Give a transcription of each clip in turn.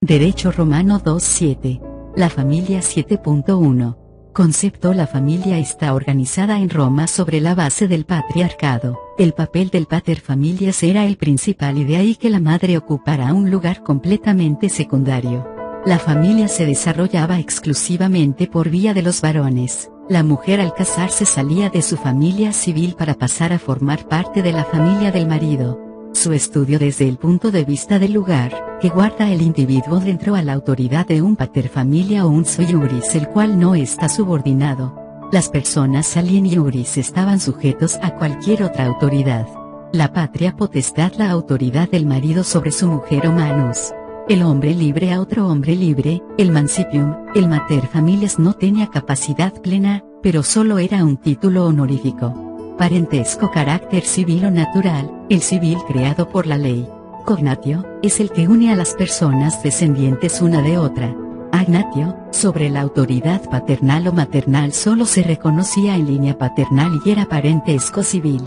Derecho romano 2.7. La familia 7.1. Concepto: la familia está organizada en Roma sobre la base del patriarcado. El papel del pater familias era el principal y de ahí que la madre ocupara un lugar completamente secundario. La familia se desarrollaba exclusivamente por vía de los varones. La mujer al casarse salía de su familia civil para pasar a formar parte de la familia del marido. Su estudio desde el punto de vista del lugar que guarda el individuo dentro a la autoridad de un pater familia o un sui iuris, el cual no está subordinado. Las personas alien iuris estaban sujetos a cualquier otra autoridad. La patria potestad, la autoridad del marido sobre su mujer o manus. El hombre libre a otro hombre libre, el mancipium. El mater familias no tenía capacidad plena, pero solo era un título honorífico. Parentesco: carácter civil o natural, el civil creado por la ley. Cognatio, es el que une a las personas descendientes una de otra. Agnatio, sobre la autoridad paternal o maternal solo se reconocía en línea paternal y era parentesco civil.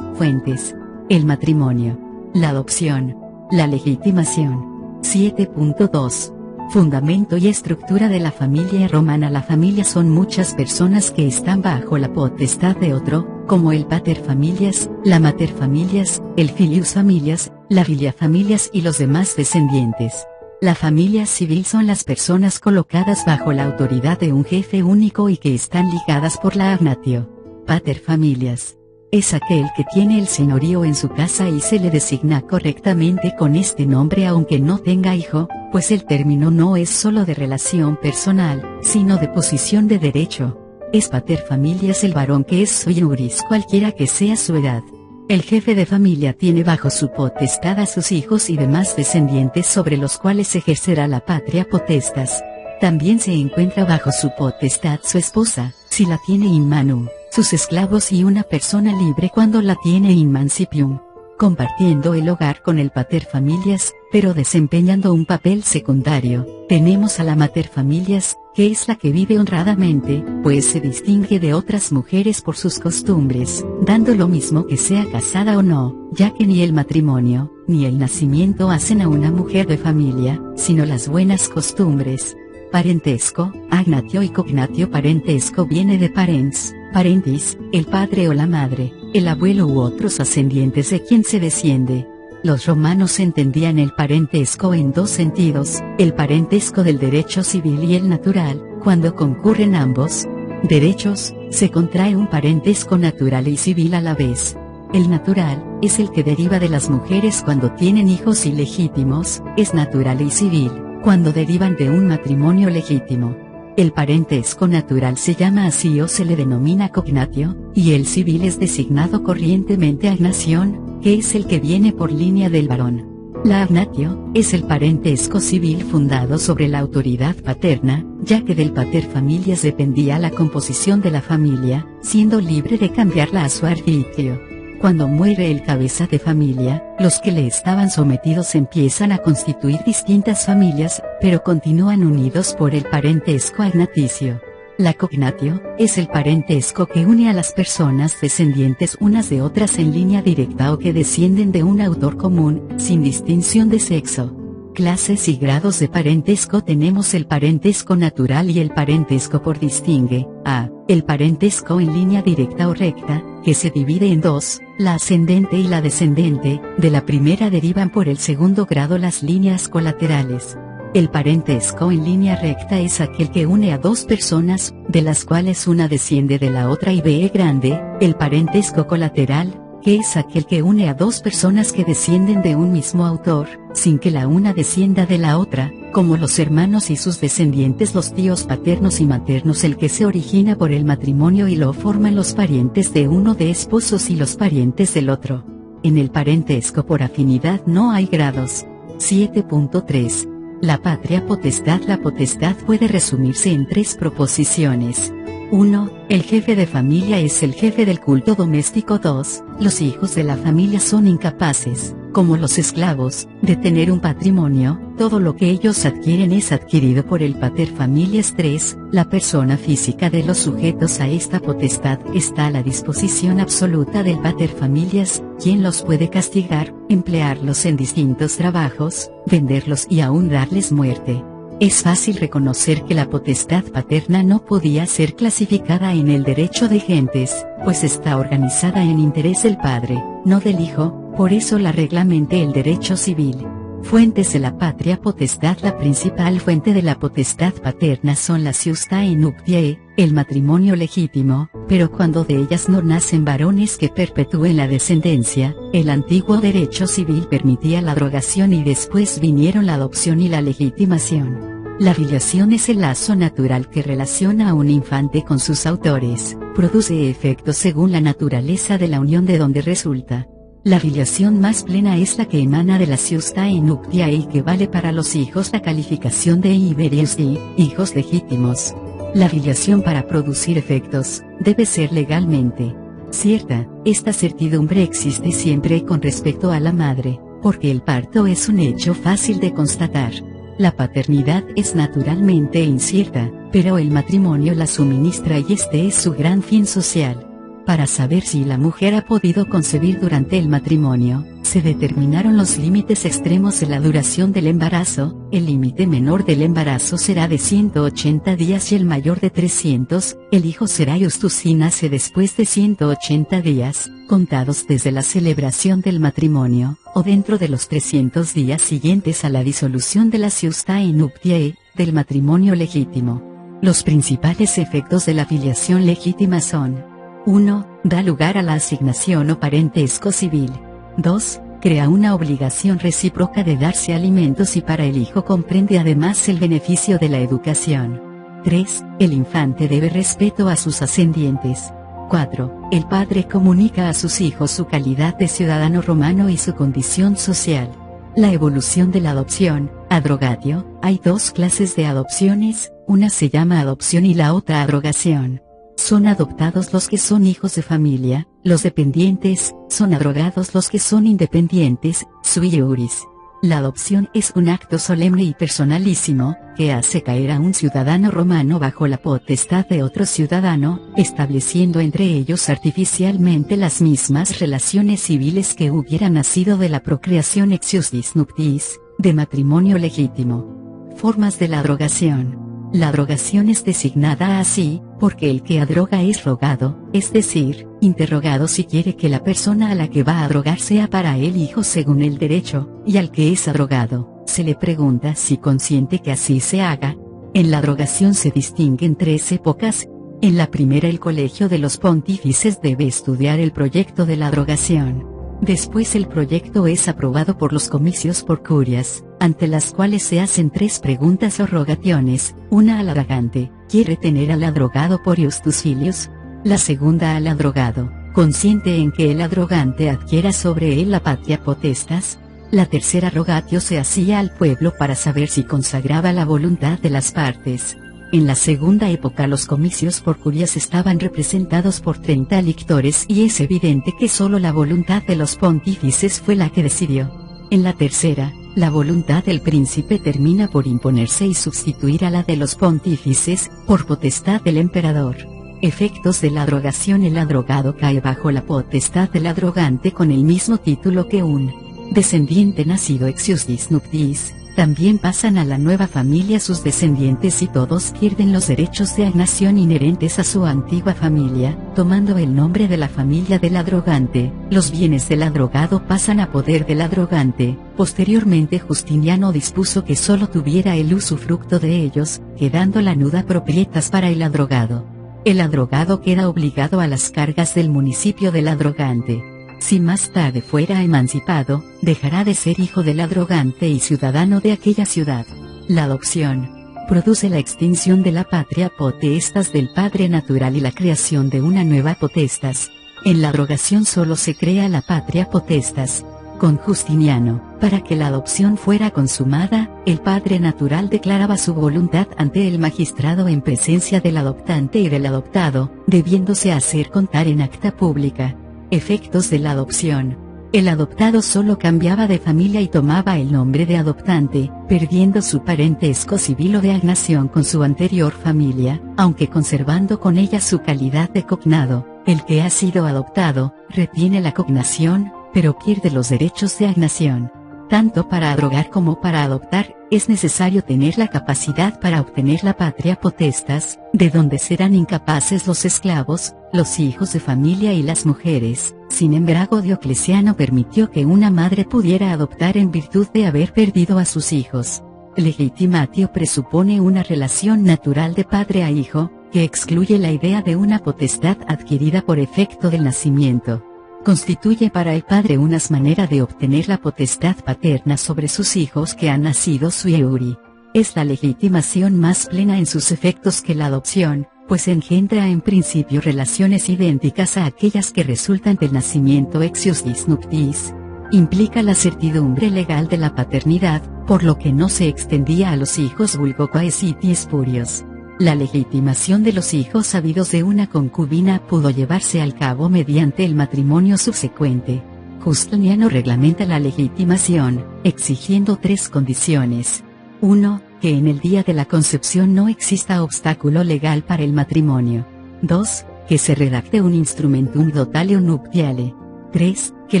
Fuentes: el matrimonio, la adopción, la legitimación. 7.2. Fundamento y estructura de la familia romana. La familia son muchas personas que están bajo la potestad de otro, como el pater familias, la mater familias, el filius familias, la filia familias y los demás descendientes. La familia civil son las personas colocadas bajo la autoridad de un jefe único y que están ligadas por la agnatio. Pater familias es aquel que tiene el señorío en su casa y se le designa correctamente con este nombre aunque no tenga hijo, pues el término no es solo de relación personal, sino de posición de derecho. Es pater familias el varón que es sui iuris cualquiera que sea su edad. El jefe de familia tiene bajo su potestad a sus hijos y demás descendientes sobre los cuales ejercerá la patria potestas. También se encuentra bajo su potestad su esposa, si la tiene in manu, sus esclavos y una persona libre cuando la tiene in mancipium, compartiendo el hogar con el pater familias, pero desempeñando un papel secundario. Tenemos a la mater familias, que es la que vive honradamente, pues se distingue de otras mujeres por sus costumbres, dando lo mismo que sea casada o no, ya que ni el matrimonio, ni el nacimiento hacen a una mujer de familia, sino las buenas costumbres. Parentesco, agnatio y cognatio. Parentesco viene de parens, parentis, el padre o la madre, el abuelo u otros ascendientes de quien se desciende. Los romanos entendían el parentesco en dos sentidos: el parentesco del derecho civil y el natural. Cuando concurren ambos derechos, se contrae un parentesco natural y civil a la vez. El natural es el que deriva de las mujeres cuando tienen hijos ilegítimos, es natural y civil cuando derivan de un matrimonio legítimo. El parentesco natural se llama así o se le denomina cognatio, y el civil es designado corrientemente agnación, que es el que viene por línea del varón. La agnatio es el parentesco civil fundado sobre la autoridad paterna, ya que del pater familias dependía la composición de la familia, siendo libre de cambiarla a su arbitrio. Cuando muere el cabeza de familia, los que le estaban sometidos empiezan a constituir distintas familias, pero continúan unidos por el parentesco agnaticio. La cognatio es el parentesco que une a las personas descendientes unas de otras en línea directa o que descienden de un autor común, sin distinción de sexo. Clases y grados de parentesco. Tenemos el parentesco natural y el parentesco por distingue. A. El parentesco en línea directa o recta, que se divide en dos, la ascendente y la descendente. De la primera derivan por el segundo grado las líneas colaterales. El parentesco en línea recta es aquel que une a dos personas, de las cuales una desciende de la otra y ve grande. El parentesco colateral, que es aquel que une a dos personas que descienden de un mismo autor, sin que la una descienda de la otra, como los hermanos y sus descendientes, los tíos paternos y maternos. El que se origina por el matrimonio y lo forman los parientes de uno de esposos y los parientes del otro. En el parentesco por afinidad no hay grados. 7.3. La patria potestad. La potestad puede resumirse en tres proposiciones. 1. El jefe de familia es el jefe del culto doméstico. 2. Los hijos de la familia son incapaces, como los esclavos, de tener un patrimonio, todo lo que ellos adquieren es adquirido por el pater familias. 3. La persona física de los sujetos a esta potestad está a la disposición absoluta del pater familias, quien los puede castigar, emplearlos en distintos trabajos, venderlos y aún darles muerte. Es fácil reconocer que la potestad paterna no podía ser clasificada en el derecho de gentes, pues está organizada en interés del padre, no del hijo, por eso la reglamenta el derecho civil. Fuentes de la patria potestad. La principal fuente de la potestad paterna son las iustae nuptiae, el matrimonio legítimo, pero cuando de ellas no nacen varones que perpetúen la descendencia, el antiguo derecho civil permitía la abrogación y después vinieron la adopción y la legitimación. La filiación es el lazo natural que relaciona a un infante con sus autores, produce efectos según la naturaleza de la unión de donde resulta. La filiación más plena es la que emana de la iustae nuptiae y que vale para los hijos la calificación de iberius y hijos legítimos. La filiación para producir efectos, debe ser legalmente cierta. Esta certidumbre existe siempre con respecto a la madre, porque el parto es un hecho fácil de constatar. La paternidad es naturalmente incierta, pero el matrimonio la suministra y este es su gran fin social. Para saber si la mujer ha podido concebir durante el matrimonio, se determinaron los límites extremos de la duración del embarazo. El límite menor del embarazo será de 180 días y el mayor de 300, el hijo será iustus si nace después de 180 días, contados desde la celebración del matrimonio, o dentro de los 300 días siguientes a la disolución de la iustae nuptiae, del matrimonio legítimo. Los principales efectos de la filiación legítima son: 1. Da lugar a la asignación o parentesco civil. 2. Crea una obligación recíproca de darse alimentos y para el hijo comprende además el beneficio de la educación. 3. El infante debe respeto a sus ascendientes. 4. El padre comunica a sus hijos su calidad de ciudadano romano y su condición social. La evolución de la adopción. Adrogatio. Hay dos clases de adopciones, una se llama adopción y la otra abrogación. Son adoptados los que son hijos de familia, los dependientes, son abrogados los que son independientes, sui iuris. La adopción es un acto solemne y personalísimo, que hace caer a un ciudadano romano bajo la potestad de otro ciudadano, estableciendo entre ellos artificialmente las mismas relaciones civiles que hubieran nacido de la procreación ex iustis nuptiis, de matrimonio legítimo. Formas de la adrogación. La adrogación es designada así, porque el que adroga es rogado, es decir, interrogado si quiere que la persona a la que va a adrogar sea para él hijo según el derecho, y al que es adrogado, se le pregunta si consiente que así se haga. En la adrogación se distinguen tres épocas. En la primera el colegio de los pontífices debe estudiar el proyecto de la adrogación. Después el proyecto es aprobado por los comicios por curias, ante las cuales se hacen tres preguntas o rogaciones, una al adrogante: ¿quiere tener al adrogado por iustus filius? La segunda al adrogado: ¿consiente en que el adrogante adquiera sobre él la patria potestas? La tercera rogatio se hacía al pueblo para saber si consagraba la voluntad de las partes. En la segunda época los comicios por curias estaban representados por 30 lictores y es evidente que solo la voluntad de los pontífices fue la que decidió. En la tercera, la voluntad del príncipe termina por imponerse y sustituir a la de los pontífices, por potestad del emperador. Efectos de la adrogación. El adrogado cae bajo la potestad del adrogante con el mismo título que un descendiente nacido ex iustis nuptiis. También pasan a la nueva familia sus descendientes y todos pierden los derechos de agnación inherentes a su antigua familia, tomando el nombre de la familia del adrogante. Los bienes del adrogado pasan a poder del adrogante. Posteriormente Justiniano dispuso que solo tuviera el usufructo de ellos, quedando la nuda proprietas para el adrogado. El adrogado queda obligado a las cargas del municipio del adrogante. Si más tarde fuera emancipado, dejará de ser hijo del adrogante y ciudadano de aquella ciudad. La adopción produce la extinción de la patria potestas del padre natural y la creación de una nueva potestas. En la adrogación solo se crea la patria potestas. Con Justiniano, para que la adopción fuera consumada, el padre natural declaraba su voluntad ante el magistrado en presencia del adoptante y del adoptado, debiéndose hacer contar en acta pública. Efectos de la adopción. El adoptado solo cambiaba de familia y tomaba el nombre de adoptante, perdiendo su parentesco civil o de agnación con su anterior familia, aunque conservando con ella su calidad de cognado. El que ha sido adoptado, retiene la cognación, pero pierde los derechos de agnación. Tanto para abrogar como para adoptar, es necesario tener la capacidad para obtener la patria potestas, de donde serán incapaces los esclavos, los hijos de familia y las mujeres. Sin embargo, Diocleciano permitió que una madre pudiera adoptar en virtud de haber perdido a sus hijos. Legitimatio presupone una relación natural de padre a hijo, que excluye la idea de una potestad adquirida por efecto del nacimiento. Constituye para el padre una manera de obtener la potestad paterna sobre sus hijos que han nacido sui iure. Es la legitimación más plena en sus efectos que la adopción, pues engendra en principio relaciones idénticas a aquellas que resultan del nacimiento ex ius nuptiis. Implica la certidumbre legal de la paternidad, por lo que no se extendía a los hijos vulgo coesiti spurios. La legitimación de los hijos habidos de una concubina pudo llevarse al cabo mediante el matrimonio subsecuente. Justiniano reglamenta la legitimación, exigiendo 3 condiciones. 1. Que en el día de la concepción no exista obstáculo legal para el matrimonio. 2. Que se redacte un instrumentum dotale o nuptiale. 3. Que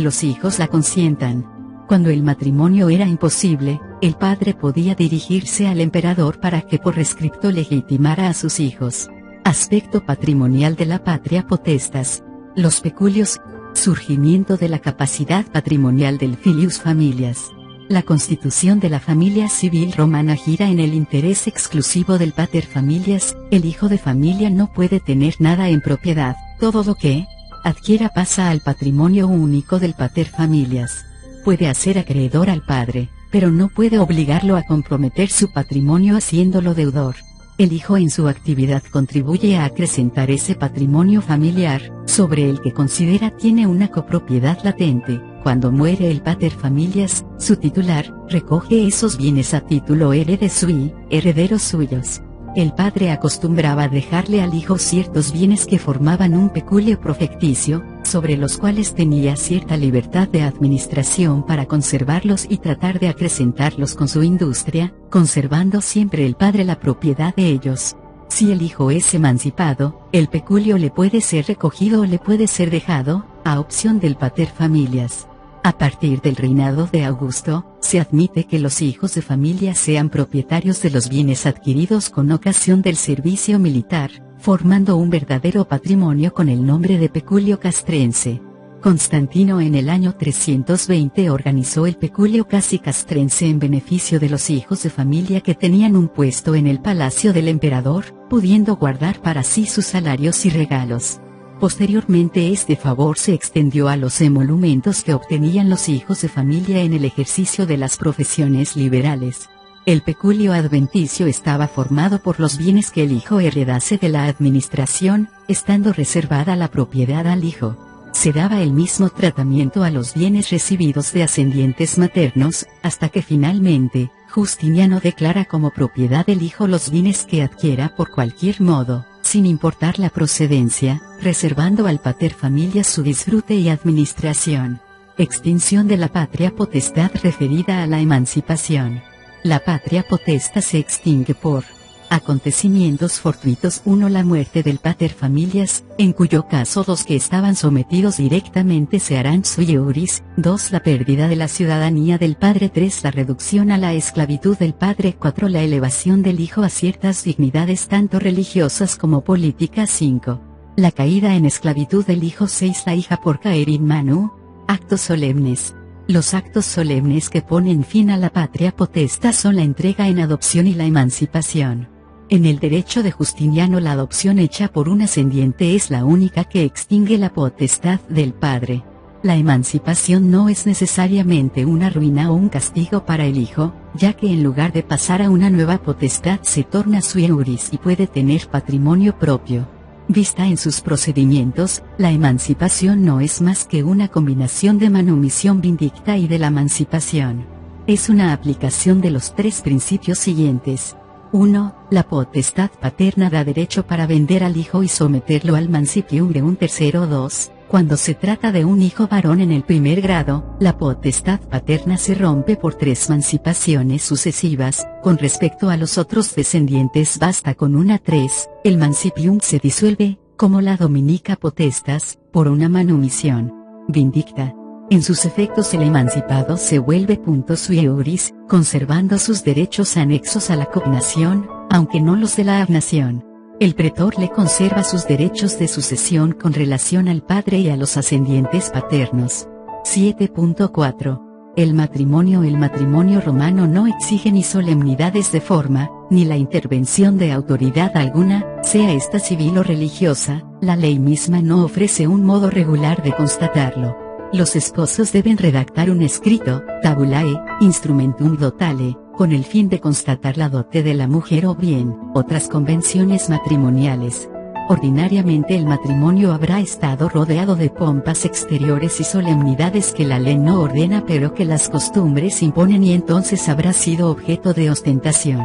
los hijos la consientan. Cuando el matrimonio era imposible, el padre podía dirigirse al emperador para que por rescripto legitimara a sus hijos. Aspecto patrimonial de la patria potestas. Los peculios. Surgimiento de la capacidad patrimonial del filius familias. La constitución de la familia civil romana gira en el interés exclusivo del pater familias. El hijo de familia no puede tener nada en propiedad, todo lo que adquiera pasa al patrimonio único del pater familias. Puede hacer acreedor al padre, pero no puede obligarlo a comprometer su patrimonio haciéndolo deudor. El hijo en su actividad contribuye a acrecentar ese patrimonio familiar, sobre el que considera tiene una copropiedad latente. Cuando muere el pater familias, su titular, recoge esos bienes a título herede sui, herederos suyos. El padre acostumbraba dejarle al hijo ciertos bienes que formaban un peculio profecticio, sobre los cuales tenía cierta libertad de administración para conservarlos y tratar de acrecentarlos con su industria, conservando siempre el padre la propiedad de ellos. Si el hijo es emancipado, el peculio le puede ser recogido o le puede ser dejado, a opción del pater familias. A partir del reinado de Augusto, se admite que los hijos de familia sean propietarios de los bienes adquiridos con ocasión del servicio militar, formando un verdadero patrimonio con el nombre de peculio castrense. Constantino en el año 320 organizó el peculio casi castrense en beneficio de los hijos de familia que tenían un puesto en el palacio del emperador, pudiendo guardar para sí sus salarios y regalos. Posteriormente este favor se extendió a los emolumentos que obtenían los hijos de familia en el ejercicio de las profesiones liberales. El peculio adventicio estaba formado por los bienes que el hijo heredase de la administración, estando reservada la propiedad al hijo. Se daba el mismo tratamiento a los bienes recibidos de ascendientes maternos, hasta que finalmente, Justiniano declara como propiedad del hijo los bienes que adquiera por cualquier modo, sin importar la procedencia, reservando al pater familias su disfrute y administración. Extinción de la patria potestad referida a la emancipación. La patria potestad se extingue por acontecimientos fortuitos. 1. La muerte del pater familias, en cuyo caso los que estaban sometidos directamente se harán sui iuris. 2. La pérdida de la ciudadanía del padre. 3. La reducción a la esclavitud del padre. 4. La elevación del hijo a ciertas dignidades tanto religiosas como políticas. 5. La caída en esclavitud del hijo. 6. La hija por caer in manu. Actos solemnes. Los actos solemnes que ponen fin a la patria potestad son la entrega en adopción y la emancipación. En el derecho de Justiniano la adopción hecha por un ascendiente es la única que extingue la potestad del padre. La emancipación no es necesariamente una ruina o un castigo para el hijo, ya que en lugar de pasar a una nueva potestad se torna sui iuris y puede tener patrimonio propio. Vista en sus procedimientos, la emancipación no es más que una combinación de manumisión vindicta y de la emancipación. Es una aplicación de los tres principios siguientes. 1. La potestad paterna da derecho para vender al hijo y someterlo al mancipium de un tercero. 2. Cuando se trata de un hijo varón en el primer grado, la potestad paterna se rompe por tres mancipaciones sucesivas. Con respecto a los otros descendientes basta con una. 3. El mancipium se disuelve, como la dominica potestas, por una manumisión vindicta. En sus efectos el emancipado se vuelve punto sui iuris, conservando sus derechos anexos a la cognación, aunque no los de la agnación. El pretor le conserva sus derechos de sucesión con relación al padre y a los ascendientes paternos. 7.4. El matrimonio romano no exige ni solemnidades de forma, ni la intervención de autoridad alguna, sea esta civil o religiosa. La ley misma no ofrece un modo regular de constatarlo. Los esposos deben redactar un escrito, tabulae, instrumentum dotale, con el fin de constatar la dote de la mujer o bien, otras convenciones matrimoniales. Ordinariamente el matrimonio habrá estado rodeado de pompas exteriores y solemnidades que la ley no ordena pero que las costumbres imponen y entonces habrá sido objeto de ostentación.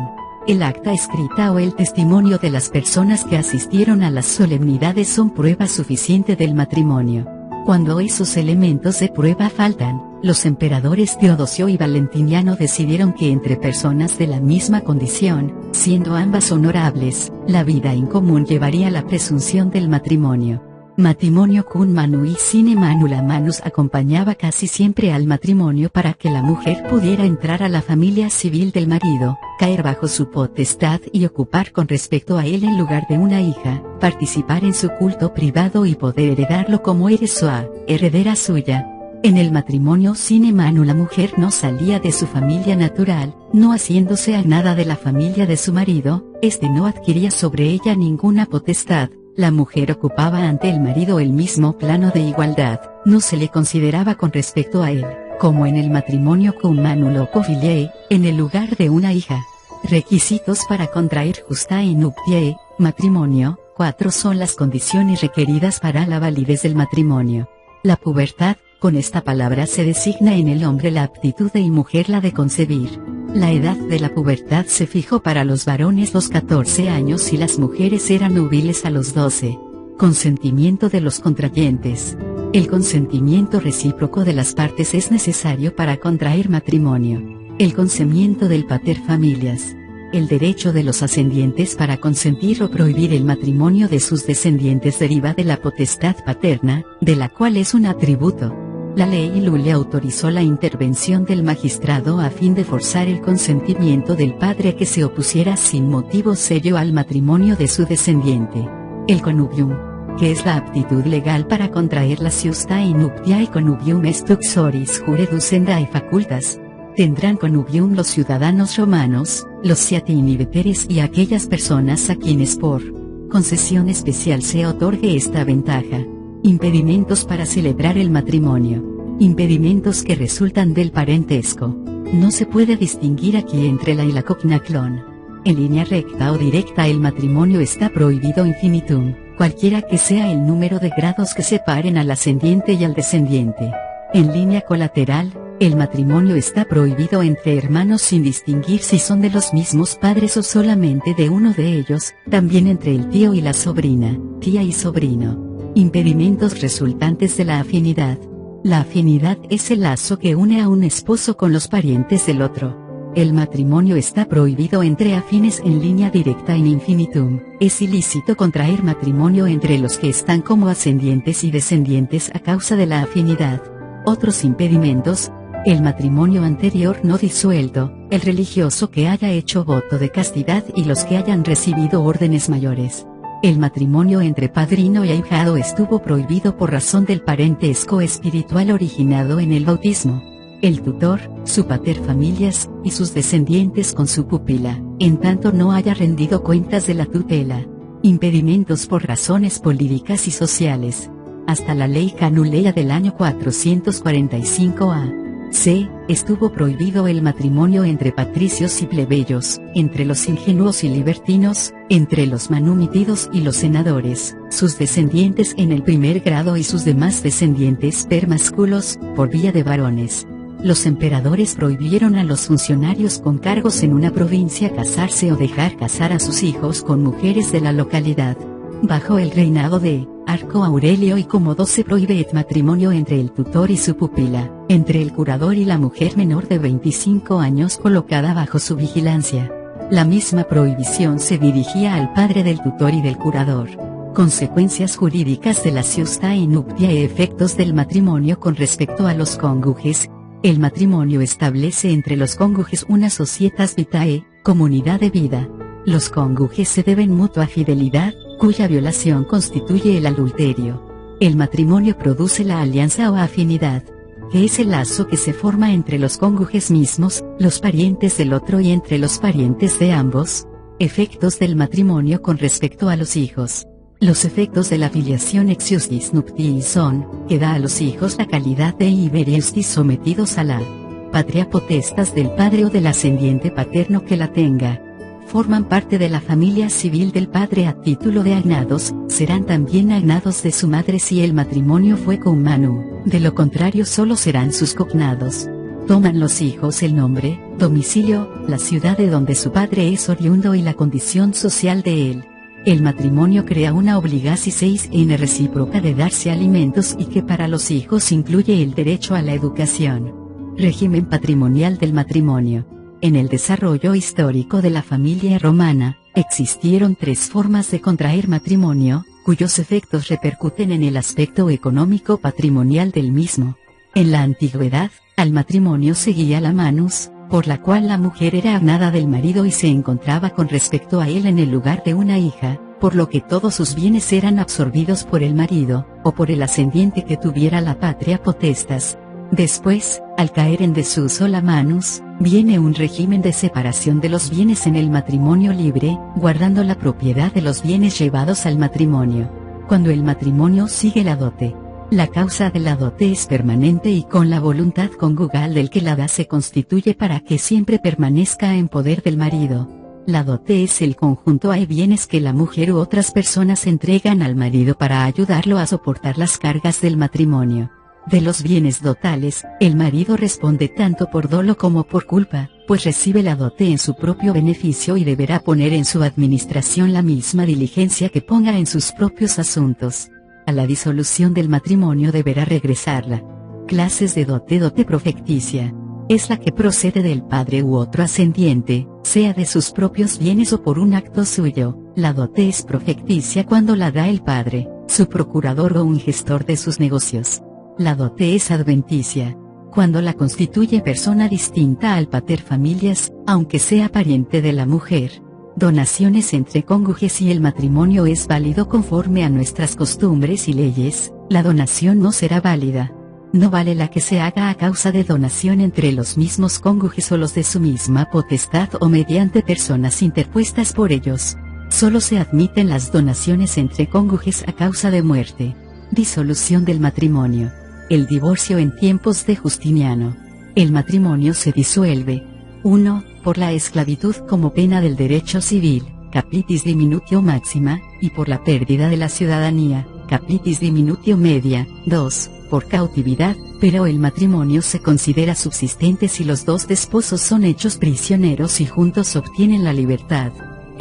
El acta escrita o el testimonio de las personas que asistieron a las solemnidades son prueba suficiente del matrimonio. Cuando esos elementos de prueba faltan, los emperadores Teodosio y Valentiniano decidieron que entre personas de la misma condición, siendo ambas honorables, la vida en común llevaría la presunción del matrimonio. Matrimonio cum manui sine manula manus acompañaba casi siempre al matrimonio para que la mujer pudiera entrar a la familia civil del marido, caer bajo su potestad y ocupar con respecto a él en lugar de una hija, participar en su culto privado y poder heredarlo como heredera suya. En el matrimonio sine manu la mujer no salía de su familia natural, no haciéndose a nada de la familia de su marido, este no adquiría sobre ella ninguna potestad. La mujer ocupaba ante el marido el mismo plano de igualdad, no se le consideraba con respecto a él, como en el matrimonio cum manu loco filiae, en el lugar de una hija. Requisitos para contraer justae nuptiae, matrimonio. 4 son las condiciones requeridas para la validez del matrimonio. La pubertad, con esta palabra se designa en el hombre la aptitud y mujer la de concebir. La edad de la pubertad se fijó para los varones los 14 años y las mujeres eran nubiles a los 12. Consentimiento de los contrayentes. El consentimiento recíproco de las partes es necesario para contraer matrimonio. El consentimiento del pater familias. El derecho de los ascendientes para consentir o prohibir el matrimonio de sus descendientes deriva de la potestad paterna, de la cual es un atributo. La ley Lulia autorizó la intervención del magistrado a fin de forzar el consentimiento del padre que se opusiera sin motivo serio al matrimonio de su descendiente. El connubium, que es la aptitud legal para contraer la iustae nuptiae connubium est uxoris jure ducendae facultas. Tendrán connubium los ciudadanos romanos, los siatini veteres y aquellas personas a quienes por concesión especial se otorgue esta ventaja. Impedimentos para celebrar el matrimonio. Impedimentos que resultan del parentesco. No se puede distinguir aquí entre la y la cognación. En línea recta o directa el matrimonio está prohibido infinitum, cualquiera que sea el número de grados que separen al ascendiente y al descendiente. En línea colateral, el matrimonio está prohibido entre hermanos sin distinguir si son de los mismos padres o solamente de uno de ellos, también entre el tío y la sobrina, tía y sobrino. Impedimentos resultantes de la afinidad. La afinidad es el lazo que une a un esposo con los parientes del otro. El matrimonio está prohibido entre afines en línea directa in infinitum. Es ilícito contraer matrimonio entre los que están como ascendientes y descendientes a causa de la afinidad. Otros impedimentos: el matrimonio anterior no disuelto, el religioso que haya hecho voto de castidad y los que hayan recibido órdenes mayores. El matrimonio entre padrino y ahijado estuvo prohibido por razón del parentesco espiritual originado en el bautismo. El tutor, su pater familias, y sus descendientes con su pupila, en tanto no haya rendido cuentas de la tutela. Impedimentos por razones políticas y sociales. Hasta la ley Canuleia del año 445 a. C. Estuvo prohibido el matrimonio entre patricios y plebeyos, entre los ingenuos y libertinos, entre los manumitidos y los senadores, sus descendientes en el primer grado y sus demás descendientes per masculos, por vía de varones. Los emperadores prohibieron a los funcionarios con cargos en una provincia casarse o dejar casar a sus hijos con mujeres de la localidad. Bajo el reinado de Marco Aurelio y Cómodo se prohíbe el matrimonio entre el tutor y su pupila, entre el curador y la mujer menor de 25 años colocada bajo su vigilancia. La misma prohibición se dirigía al padre del tutor y del curador. Consecuencias jurídicas de la iustae nuptiae e efectos del matrimonio con respecto a los cónyuges. El matrimonio establece entre los cónyuges una societas vitae, comunidad de vida. Los cónyuges se deben mutua fidelidad, cuya violación constituye el adulterio. El matrimonio produce la alianza o afinidad, que es el lazo que se forma entre los cónyuges mismos, los parientes del otro y entre los parientes de ambos. Efectos del matrimonio con respecto a los hijos. Los efectos de la filiación ex iustis nuptii son, que da a los hijos la calidad de iberiustis sometidos a la patria potestas del padre o del ascendiente paterno que la tenga. Forman parte de la familia civil del padre a título de agnados, serán también agnados de su madre si el matrimonio fue con manu, de lo contrario solo serán sus cognados. Toman los hijos el nombre, domicilio, la ciudad de donde su padre es oriundo y la condición social de él. El matrimonio crea una obligación recíproca de darse alimentos y que para los hijos incluye el derecho a la educación. Régimen patrimonial del matrimonio. En el desarrollo histórico de la familia romana, existieron tres formas de contraer matrimonio, cuyos efectos repercuten en el aspecto económico patrimonial del mismo. En la antigüedad, al matrimonio seguía la manus, por la cual la mujer era agnada del marido y se encontraba con respecto a él en el lugar de una hija, por lo que todos sus bienes eran absorbidos por el marido, o por el ascendiente que tuviera la patria potestas. Después, al caer en desuso la manus, viene un régimen de separación de los bienes en el matrimonio libre, guardando la propiedad de los bienes llevados al matrimonio. Cuando el matrimonio sigue la dote, la causa de la dote es permanente y con la voluntad conyugal del que la da se constituye para que siempre permanezca en poder del marido. La dote es el conjunto de bienes que la mujer u otras personas entregan al marido para ayudarlo a soportar las cargas del matrimonio. De los bienes dotales, el marido responde tanto por dolo como por culpa, pues recibe la dote en su propio beneficio y deberá poner en su administración la misma diligencia que ponga en sus propios asuntos. A la disolución del matrimonio deberá regresarla. Clases de dote. Dote profecticia. Es la que procede del padre u otro ascendiente, sea de sus propios bienes o por un acto suyo. La dote es profecticia cuando la da el padre, su procurador o un gestor de sus negocios. La dote es adventicia, cuando la constituye persona distinta al pater familias, aunque sea pariente de la mujer. Donaciones entre cónyuges y el matrimonio es válido conforme a nuestras costumbres y leyes, la donación no será válida. No vale la que se haga a causa de donación entre los mismos cónyuges o los de su misma potestad o mediante personas interpuestas por ellos. Solo se admiten las donaciones entre cónyuges a causa de muerte. Disolución del matrimonio. El divorcio en tiempos de Justiniano. El matrimonio se disuelve. 1. Por la esclavitud como pena del derecho civil, capitis diminutio máxima, y por la pérdida de la ciudadanía, capitis diminutio media. 2. Por cautividad, pero el matrimonio se considera subsistente si los dos desposos son hechos prisioneros y juntos obtienen la libertad.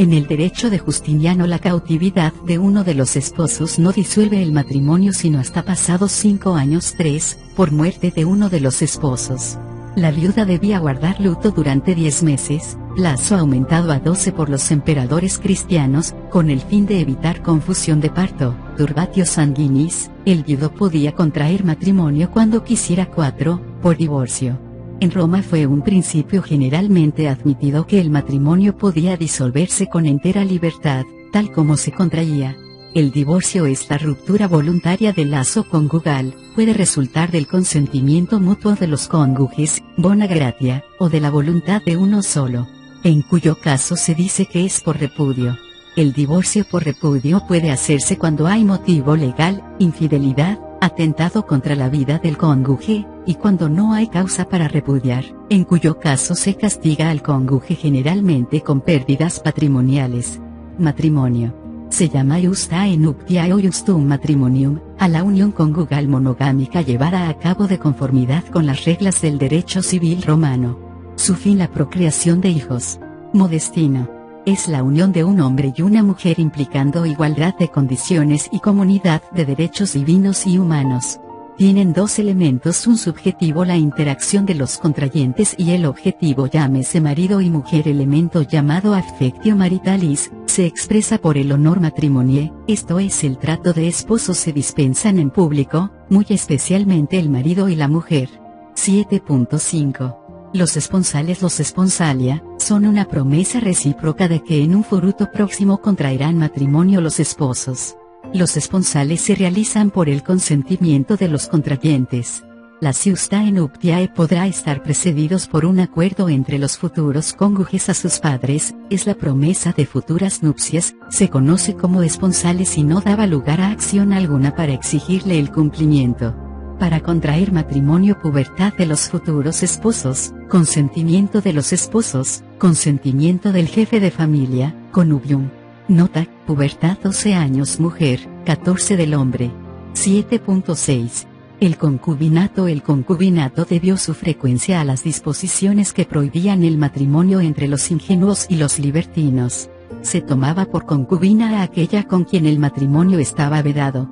En el derecho de Justiniano la cautividad de uno de los esposos no disuelve el matrimonio sino hasta pasados 5 años. 3. Por muerte de uno de los esposos. La viuda debía guardar luto durante 10 meses, plazo aumentado a 12 por los emperadores cristianos, con el fin de evitar confusión de parto, turbatio sanguinis. El viudo podía contraer matrimonio cuando quisiera. 4. Por divorcio. En Roma fue un principio generalmente admitido que el matrimonio podía disolverse con entera libertad, tal como se contraía. El divorcio es la ruptura voluntaria del lazo conyugal, puede resultar del consentimiento mutuo de los cónyuges, bona gratia, o de la voluntad de uno solo, en cuyo caso se dice que es por repudio. El divorcio por repudio puede hacerse cuando hay motivo legal, infidelidad, atentado contra la vida del cónyuge, y cuando no hay causa para repudiar, en cuyo caso se castiga al cónyuge generalmente con pérdidas patrimoniales. Matrimonio. Se llama iustae nuptiae o iustum matrimonium, a la unión conyugal monogámica llevada a cabo de conformidad con las reglas del derecho civil romano. Su fin la procreación de hijos. Modestino. Es la unión de un hombre y una mujer implicando igualdad de condiciones y comunidad de derechos divinos y humanos. Tienen dos elementos: un subjetivo, la interacción de los contrayentes, y el objetivo, llámese marido y mujer. Elemento llamado affectio maritalis, se expresa por el honor matrimonial, esto es, el trato de esposos se dispensan en público, muy especialmente el marido y la mujer. 7.5. Los esponsales, los esponsalia, son una promesa recíproca de que en un futuro próximo contraerán matrimonio los esposos. Los esponsales se realizan por el consentimiento de los contrayentes. Las iustae nuptiae podrá estar precedidos por un acuerdo entre los futuros cónyuges a sus padres, es la promesa de futuras nupcias, se conoce como esponsales y no daba lugar a acción alguna para exigirle el cumplimiento. Para contraer matrimonio, pubertad de los futuros esposos, consentimiento de los esposos, consentimiento del jefe de familia, connubium. Nota: pubertad 12 años mujer, 14 del hombre. 7.6. El concubinato. El concubinato debió su frecuencia a las disposiciones que prohibían el matrimonio entre los ingenuos y los libertinos. Se tomaba por concubina a aquella con quien el matrimonio estaba vedado.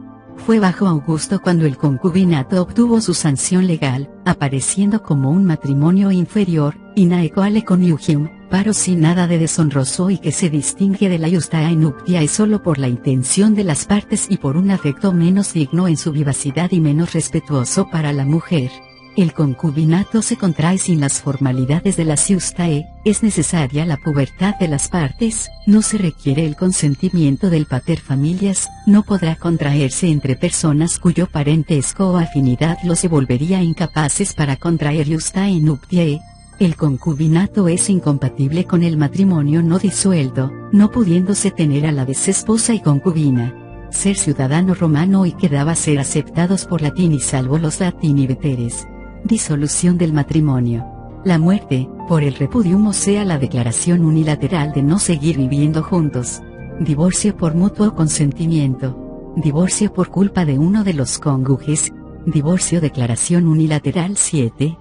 Fue bajo Augusto cuando el concubinato obtuvo su sanción legal, apareciendo como un matrimonio inferior, inaequale coniugium, paro sin nada de deshonroso, y que se distingue de la iustae nuptiae solo por la intención de las partes y por un afecto menos digno en su vivacidad y menos respetuoso para la mujer. El concubinato se contrae sin las formalidades de las iustae, es necesaria la pubertad de las partes, no se requiere el consentimiento del pater familias, no podrá contraerse entre personas cuyo parentesco o afinidad los volvería incapaces para contraer iustae nuptiae. El concubinato es incompatible con el matrimonio no disuelto, no pudiéndose tener a la vez esposa y concubina. Ser ciudadano romano y quedaba ser aceptados por latini salvo los latini veteres. Disolución del matrimonio. La muerte, por el repudium, o sea la declaración unilateral de no seguir viviendo juntos. Divorcio por mutuo consentimiento. Divorcio por culpa de uno de los cónyuges. Divorcio, declaración unilateral. 7.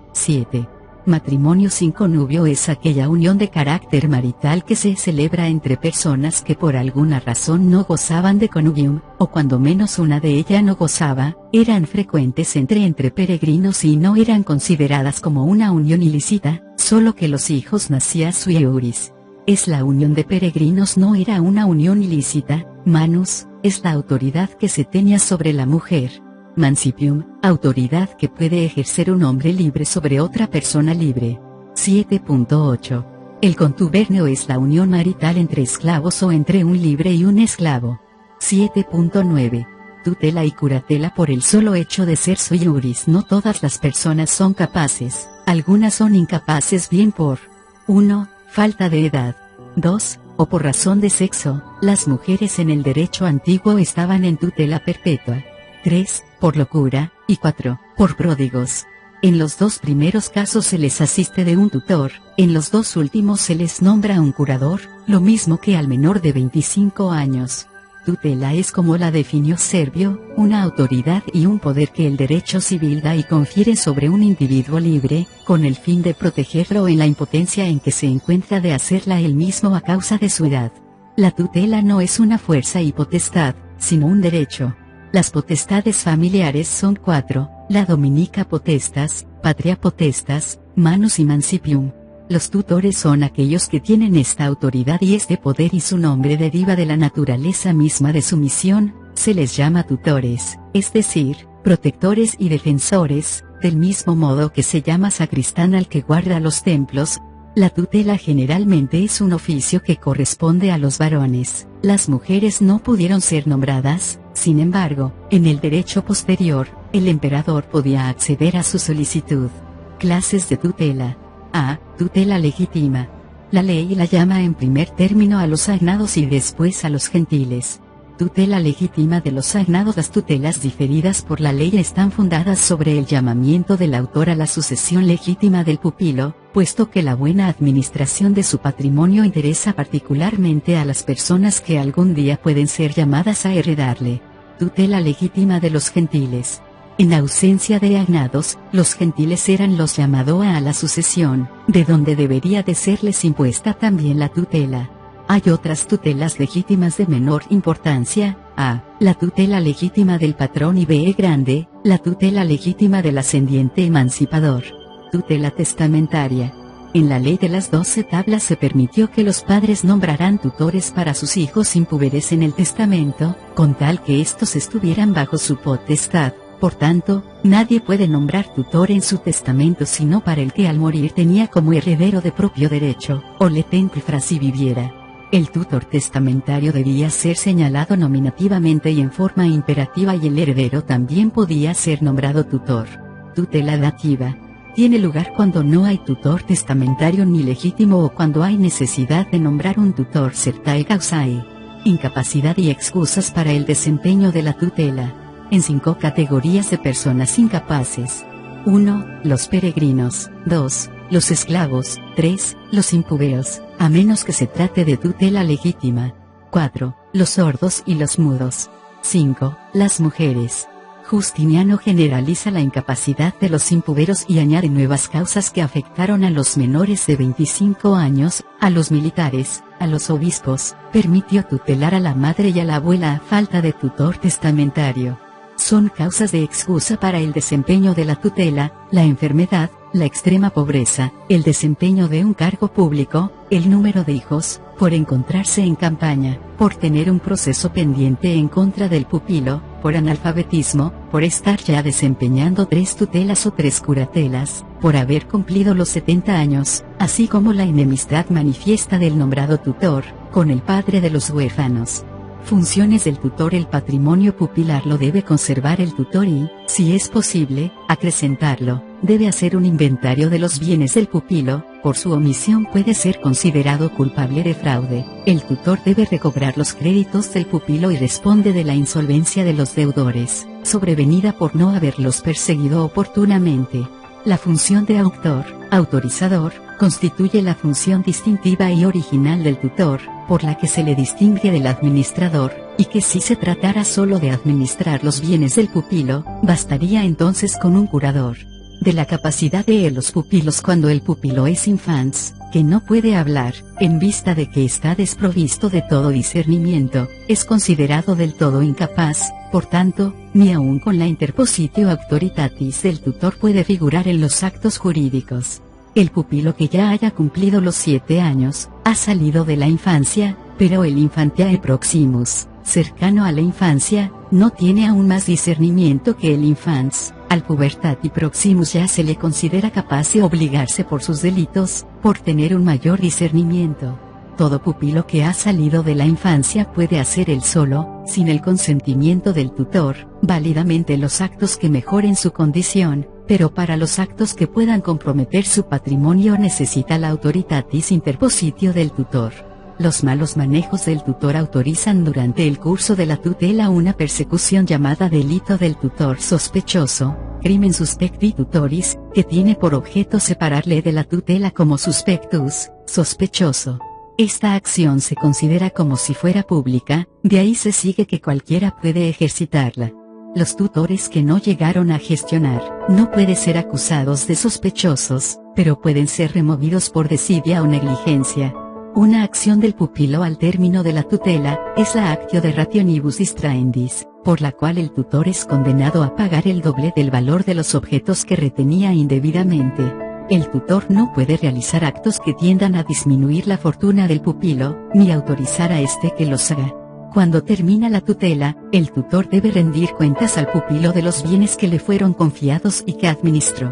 Matrimonio sin connubio es aquella unión de carácter marital que se celebra entre personas que por alguna razón no gozaban de connubium, o cuando menos una de ellas no gozaba, eran frecuentes entre peregrinos y no eran consideradas como una unión ilícita, solo que los hijos nacían sui iuris. Es la unión de peregrinos, no era una unión ilícita. Manus, es la autoridad que se tenía sobre la mujer. Mancipium, autoridad que puede ejercer un hombre libre sobre otra persona libre. 7.8. El contubernio es la unión marital entre esclavos o entre un libre y un esclavo. 7.9. Tutela y curatela. Por el solo hecho de ser sui iuris no todas las personas son capaces, algunas son incapaces bien por 1. Falta de edad. 2. O por razón de sexo, las mujeres en el derecho antiguo estaban en tutela perpetua. 3. Por locura, y 4. Por pródigos. En los dos primeros casos se les asiste de un tutor, en los dos últimos se les nombra un curador, lo mismo que al menor de 25 años. Tutela es, como la definió Servio, una autoridad y un poder que el derecho civil da y confiere sobre un individuo libre, con el fin de protegerlo en la impotencia en que se encuentra de hacerla él mismo a causa de su edad. La tutela no es una fuerza y potestad, sino un derecho. Las potestades familiares son 4, la dominica potestas, patria potestas, manus y mancipium. Los tutores son aquellos que tienen esta autoridad y este poder, y su nombre deriva de la naturaleza misma de su misión, se les llama tutores, es decir, protectores y defensores, del mismo modo que se llama sacristán al que guarda los templos. La tutela generalmente es un oficio que corresponde a los varones, las mujeres no pudieron ser nombradas. Sin embargo, en el derecho posterior, el emperador podía acceder a su solicitud. Clases de tutela. A. Tutela legítima. La ley la llama en primer término a los agnados y después a los gentiles. Tutela legítima de los agnados. Las tutelas diferidas por la ley están fundadas sobre el llamamiento del autor a la sucesión legítima del pupilo, puesto que la buena administración de su patrimonio interesa particularmente a las personas que algún día pueden ser llamadas a heredarle. Tutela legítima de los gentiles. En ausencia de agnados, los gentiles eran los llamados a la sucesión, de donde debería de serles impuesta también la tutela. Hay otras tutelas legítimas de menor importancia: a. La tutela legítima del patrón, y b. grande, la tutela legítima del ascendiente emancipador. Tutela testamentaria. En la ley de las 12 tablas se permitió que los padres nombraran tutores para sus hijos impúberes en el testamento, con tal que estos estuvieran bajo su potestad. Por tanto, nadie puede nombrar tutor en su testamento sino para el que al morir tenía como heredero de propio derecho, o letentifra si viviera. El tutor testamentario debía ser señalado nominativamente y en forma imperativa, y el heredero también podía ser nombrado tutor. Tutela dativa. Tiene lugar cuando no hay tutor testamentario ni legítimo, o cuando hay necesidad de nombrar un tutor certae causae. Incapacidad y excusas para el desempeño de la tutela. En 5 categorías de personas incapaces. 1. Los peregrinos. 2. Los esclavos. 3. Los impúberos, a menos que se trate de tutela legítima. 4. Los sordos y los mudos. 5. Las mujeres. Justiniano generaliza la incapacidad de los impúberos y añade nuevas causas que afectaron a los menores de 25 años, a los militares, a los obispos. Permitió tutelar a la madre y a la abuela a falta de tutor testamentario. Son causas de excusa para el desempeño de la tutela: la enfermedad, la extrema pobreza, el desempeño de un cargo público, el número de hijos, por encontrarse en campaña, por tener un proceso pendiente en contra del pupilo, por analfabetismo, por estar ya desempeñando 3 tutelas o 3 curatelas, por haber cumplido los 70 años, así como la enemistad manifiesta del nombrado tutor con el padre de los huérfanos. Funciones del tutor. El patrimonio pupilar lo debe conservar el tutor y, si es posible, acrecentarlo. Debe hacer un inventario de los bienes del pupilo. Por su omisión puede ser considerado culpable de fraude. El tutor debe recobrar los créditos del pupilo y responde de la insolvencia de los deudores, sobrevenida por no haberlos perseguido oportunamente. La función de autor, autorizador, constituye la función distintiva y original del tutor, por la que se le distingue del administrador, y que si se tratara solo de administrar los bienes del pupilo, bastaría entonces con un curador. De la capacidad de los pupilos. Cuando el pupilo es infans, que no puede hablar, en vista de que está desprovisto de todo discernimiento, es considerado del todo incapaz. Por tanto, ni aun con la interpositio auctoritatis del tutor puede figurar en los actos jurídicos. El pupilo que ya haya cumplido los 7 años, ha salido de la infancia, pero el infantiae proximus, cercano a la infancia, no tiene aún más discernimiento que el infans. Al pubertati proximus ya se le considera capaz de obligarse por sus delitos, por tener un mayor discernimiento. Todo pupilo que ha salido de la infancia puede hacer él solo, sin el consentimiento del tutor, válidamente los actos que mejoren su condición, pero para los actos que puedan comprometer su patrimonio necesita la autoritatis interpositio del tutor. Los malos manejos del tutor autorizan durante el curso de la tutela una persecución llamada delito del tutor sospechoso, crimen suspecti tutoris, que tiene por objeto separarle de la tutela como suspectus, sospechoso. Esta acción se considera como si fuera pública, de ahí se sigue que cualquiera puede ejercitarla. Los tutores que no llegaron a gestionar, no pueden ser acusados de sospechosos, pero pueden ser removidos por desidia o negligencia. Una acción del pupilo al término de la tutela, es la actio de rationibus distraendis, por la cual el tutor es condenado a pagar el doble del valor de los objetos que retenía indebidamente. El tutor no puede realizar actos que tiendan a disminuir la fortuna del pupilo, ni autorizar a este que los haga. Cuando termina la tutela, el tutor debe rendir cuentas al pupilo de los bienes que le fueron confiados y que administró.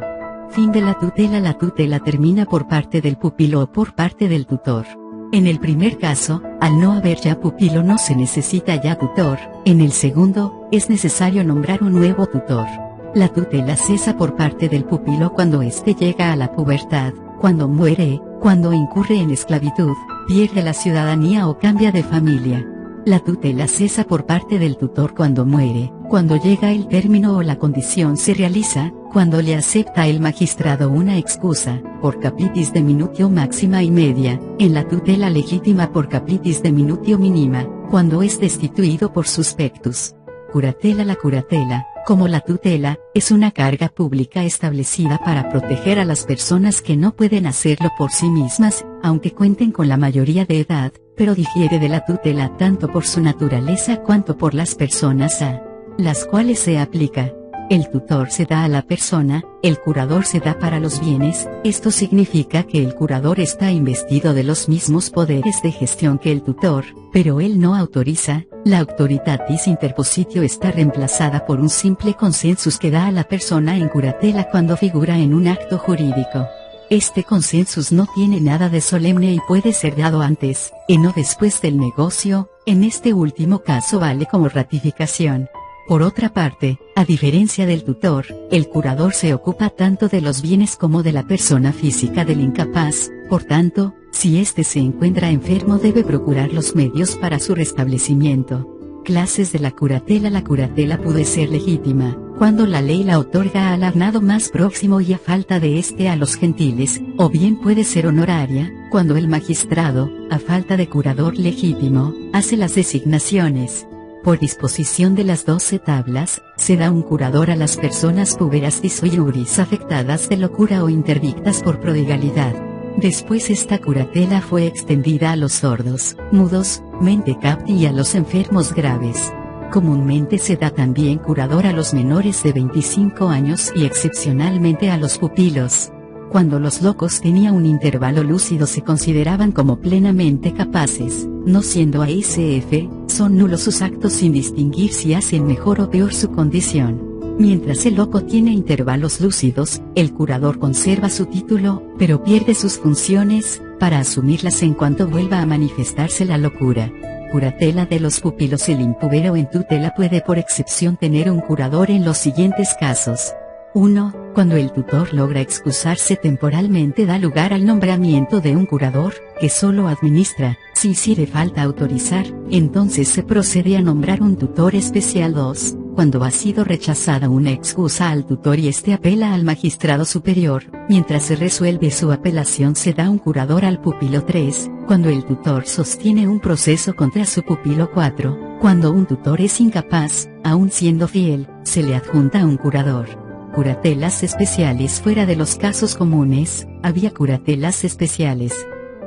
Fin de la tutela. La tutela termina por parte del pupilo o por parte del tutor. En el primer caso, al no haber ya pupilo no se necesita ya tutor. En el segundo, es necesario nombrar un nuevo tutor. La tutela cesa por parte del pupilo cuando éste llega a la pubertad, cuando muere, cuando incurre en esclavitud, pierde la ciudadanía o cambia de familia. La tutela cesa por parte del tutor cuando muere, cuando llega el término o la condición se realiza, cuando le acepta el magistrado una excusa, por capitis de minutio máxima y media, en la tutela legítima por capitis de minutio mínima, cuando es destituido por suspectus. Curatela. La curatela, como la tutela, es una carga pública establecida para proteger a las personas que no pueden hacerlo por sí mismas, aunque cuenten con la mayoría de edad, pero difiere de la tutela tanto por su naturaleza cuanto por las personas a las cuales se aplica. El tutor se da a la persona, el curador se da para los bienes. Esto significa que el curador está investido de los mismos poderes de gestión que el tutor, pero él no autoriza. La autoritatis interpositio está reemplazada por un simple consensus que da a la persona en curatela cuando figura en un acto jurídico. Este consensus no tiene nada de solemne y puede ser dado antes, y no después del negocio. En este último caso vale como ratificación. Por otra parte, a diferencia del tutor, el curador se ocupa tanto de los bienes como de la persona física del incapaz. Por tanto, si éste se encuentra enfermo debe procurar los medios para su restablecimiento. Clases de la curatela. La curatela puede ser legítima, cuando la ley la otorga al arnado más próximo y a falta de éste a los gentiles, o bien puede ser honoraria, cuando el magistrado, a falta de curador legítimo, hace las designaciones. Por disposición de las 12 tablas, se da un curador a las personas puberas iuris afectadas de locura o interdictas por prodigalidad. Después esta curatela fue extendida a los sordos, mudos, mentecapti y a los enfermos graves. Comúnmente se da también curador a los menores de 25 años y excepcionalmente a los pupilos. Cuando los locos tenían un intervalo lúcido se consideraban como plenamente capaces, no siendo ASF, son nulos sus actos sin distinguir si hacen mejor o peor su condición. Mientras el loco tiene intervalos lúcidos, el curador conserva su título, pero pierde sus funciones, para asumirlas en cuanto vuelva a manifestarse la locura. Curatela de los pupilos. El impubero en tutela puede por excepción tener un curador en los siguientes casos. 1. Cuando el tutor logra excusarse temporalmente da lugar al nombramiento de un curador, que solo administra. Si hiciere falta autorizar, entonces se procede a nombrar un tutor especial. 2. Cuando ha sido rechazada una excusa al tutor y éste apela al magistrado superior, mientras se resuelve su apelación se da un curador al pupilo. 3. Cuando el tutor sostiene un proceso contra su pupilo. 4. Cuando un tutor es incapaz, aun siendo fiel, se le adjunta un curador. Curatelas especiales. Fuera de los casos comunes, había curatelas especiales.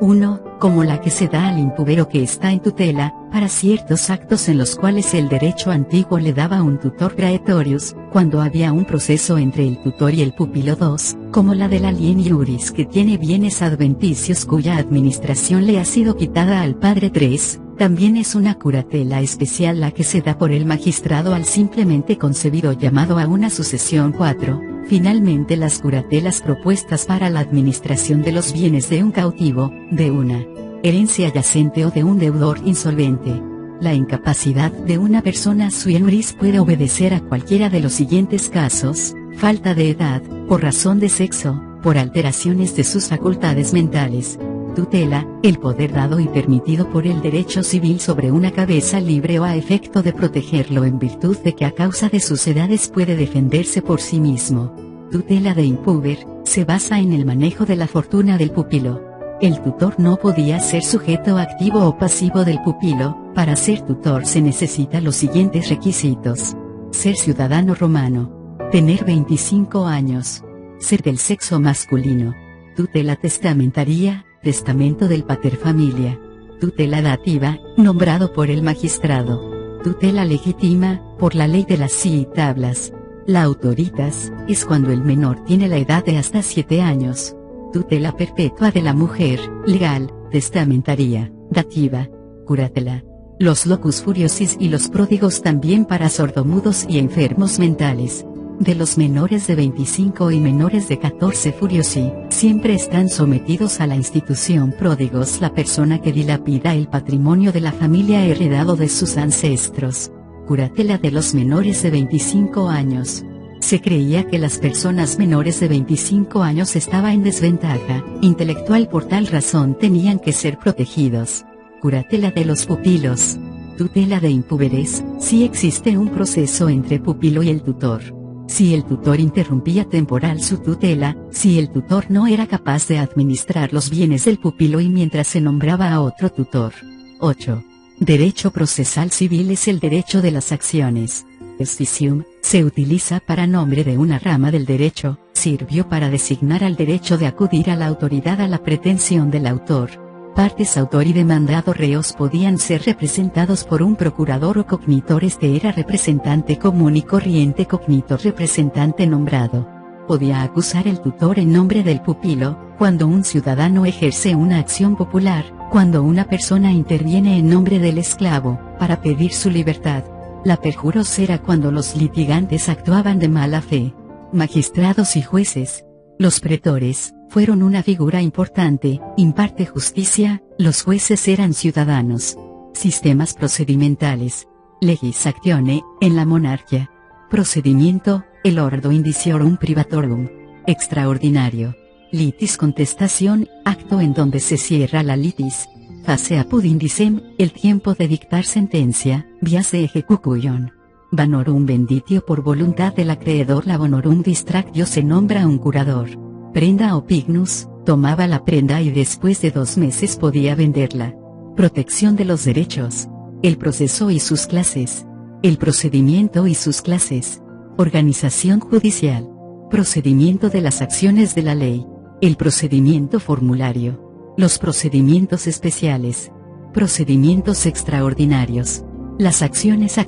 1. Como la que se da al impubero que está en tutela, para ciertos actos en los cuales el derecho antiguo le daba un tutor praetorius, cuando había un proceso entre el tutor y el pupilo. 2. Como la del alien iuris que tiene bienes adventicios cuya administración le ha sido quitada al padre. 3. También es una curatela especial la que se da por el magistrado al simplemente concebido llamado a una sucesión. 4. Finalmente las curatelas propuestas para la administración de los bienes de un cautivo, de una herencia yacente o de un deudor insolvente. La incapacidad de una persona sui iuris puede obedecer a cualquiera de los siguientes casos: falta de edad, por razón de sexo, por alteraciones de sus facultades mentales. Tutela, el poder dado y permitido por el derecho civil sobre una cabeza libre o a efecto de protegerlo en virtud de que a causa de sus edades puede defenderse por sí mismo. Tutela de impuber, se basa en el manejo de la fortuna del pupilo. El tutor no podía ser sujeto activo o pasivo del pupilo. Para ser tutor se necesita los siguientes requisitos: ser ciudadano romano, tener 25 años, ser del sexo masculino. Tutela testamentaria, testamento del paterfamilia. Tutela dativa, nombrado por el magistrado. Tutela legítima, por la ley de las 7 tablas. La autoritas, es cuando el menor tiene la edad de hasta 7 años. Tutela perpetua de la mujer, legal, testamentaria, dativa. Curatela. Los locus furiosis y los pródigos también para sordomudos y enfermos mentales. De los menores de 25 y menores de 14 furiosi, siempre están sometidos a la institución pródigos la persona que dilapida el patrimonio de la familia heredado de sus ancestros. Curatela de los menores de 25 años. Se creía que las personas menores de 25 años estaban en desventaja intelectual, por tal razón tenían que ser protegidos. Curatela de los pupilos. Tutela de impúberes, si existe un proceso entre pupilo y el tutor. Si el tutor interrumpía temporal su tutela, si el tutor no era capaz de administrar los bienes del pupilo y mientras se nombraba a otro tutor. 8. Derecho procesal civil es el derecho de las acciones. Justicium, se utiliza para nombre de una rama del derecho, sirvió para designar al derecho de acudir a la autoridad a la pretensión del autor. Partes autor y demandado reos podían ser representados por un procurador o cognitor. Este era representante común y corriente, cognitor representante nombrado. Podía acusar el tutor en nombre del pupilo, cuando un ciudadano ejerce una acción popular, cuando una persona interviene en nombre del esclavo, para pedir su libertad. La perjuros era cuando los litigantes actuaban de mala fe. Magistrados y jueces. Los pretores fueron una figura importante, imparte justicia, los jueces eran ciudadanos. Sistemas procedimentales. Legis actione, en la monarquía. Procedimiento, el ordo indiciorum privatorum. Extraordinario. Litis contestación, acto en donde se cierra la litis. Fase apud indicem, el tiempo de dictar sentencia, vías de ejecución. Vanorum benditio, por voluntad del acreedor la bonorum distractio se nombra un curador. Prenda o pignus, tomaba la prenda y después de 2 meses podía venderla. Protección de los derechos. El proceso y sus clases. El procedimiento y sus clases. Organización judicial. Procedimiento de las acciones de la ley. El procedimiento formulario. Los procedimientos especiales. Procedimientos extraordinarios. Las acciones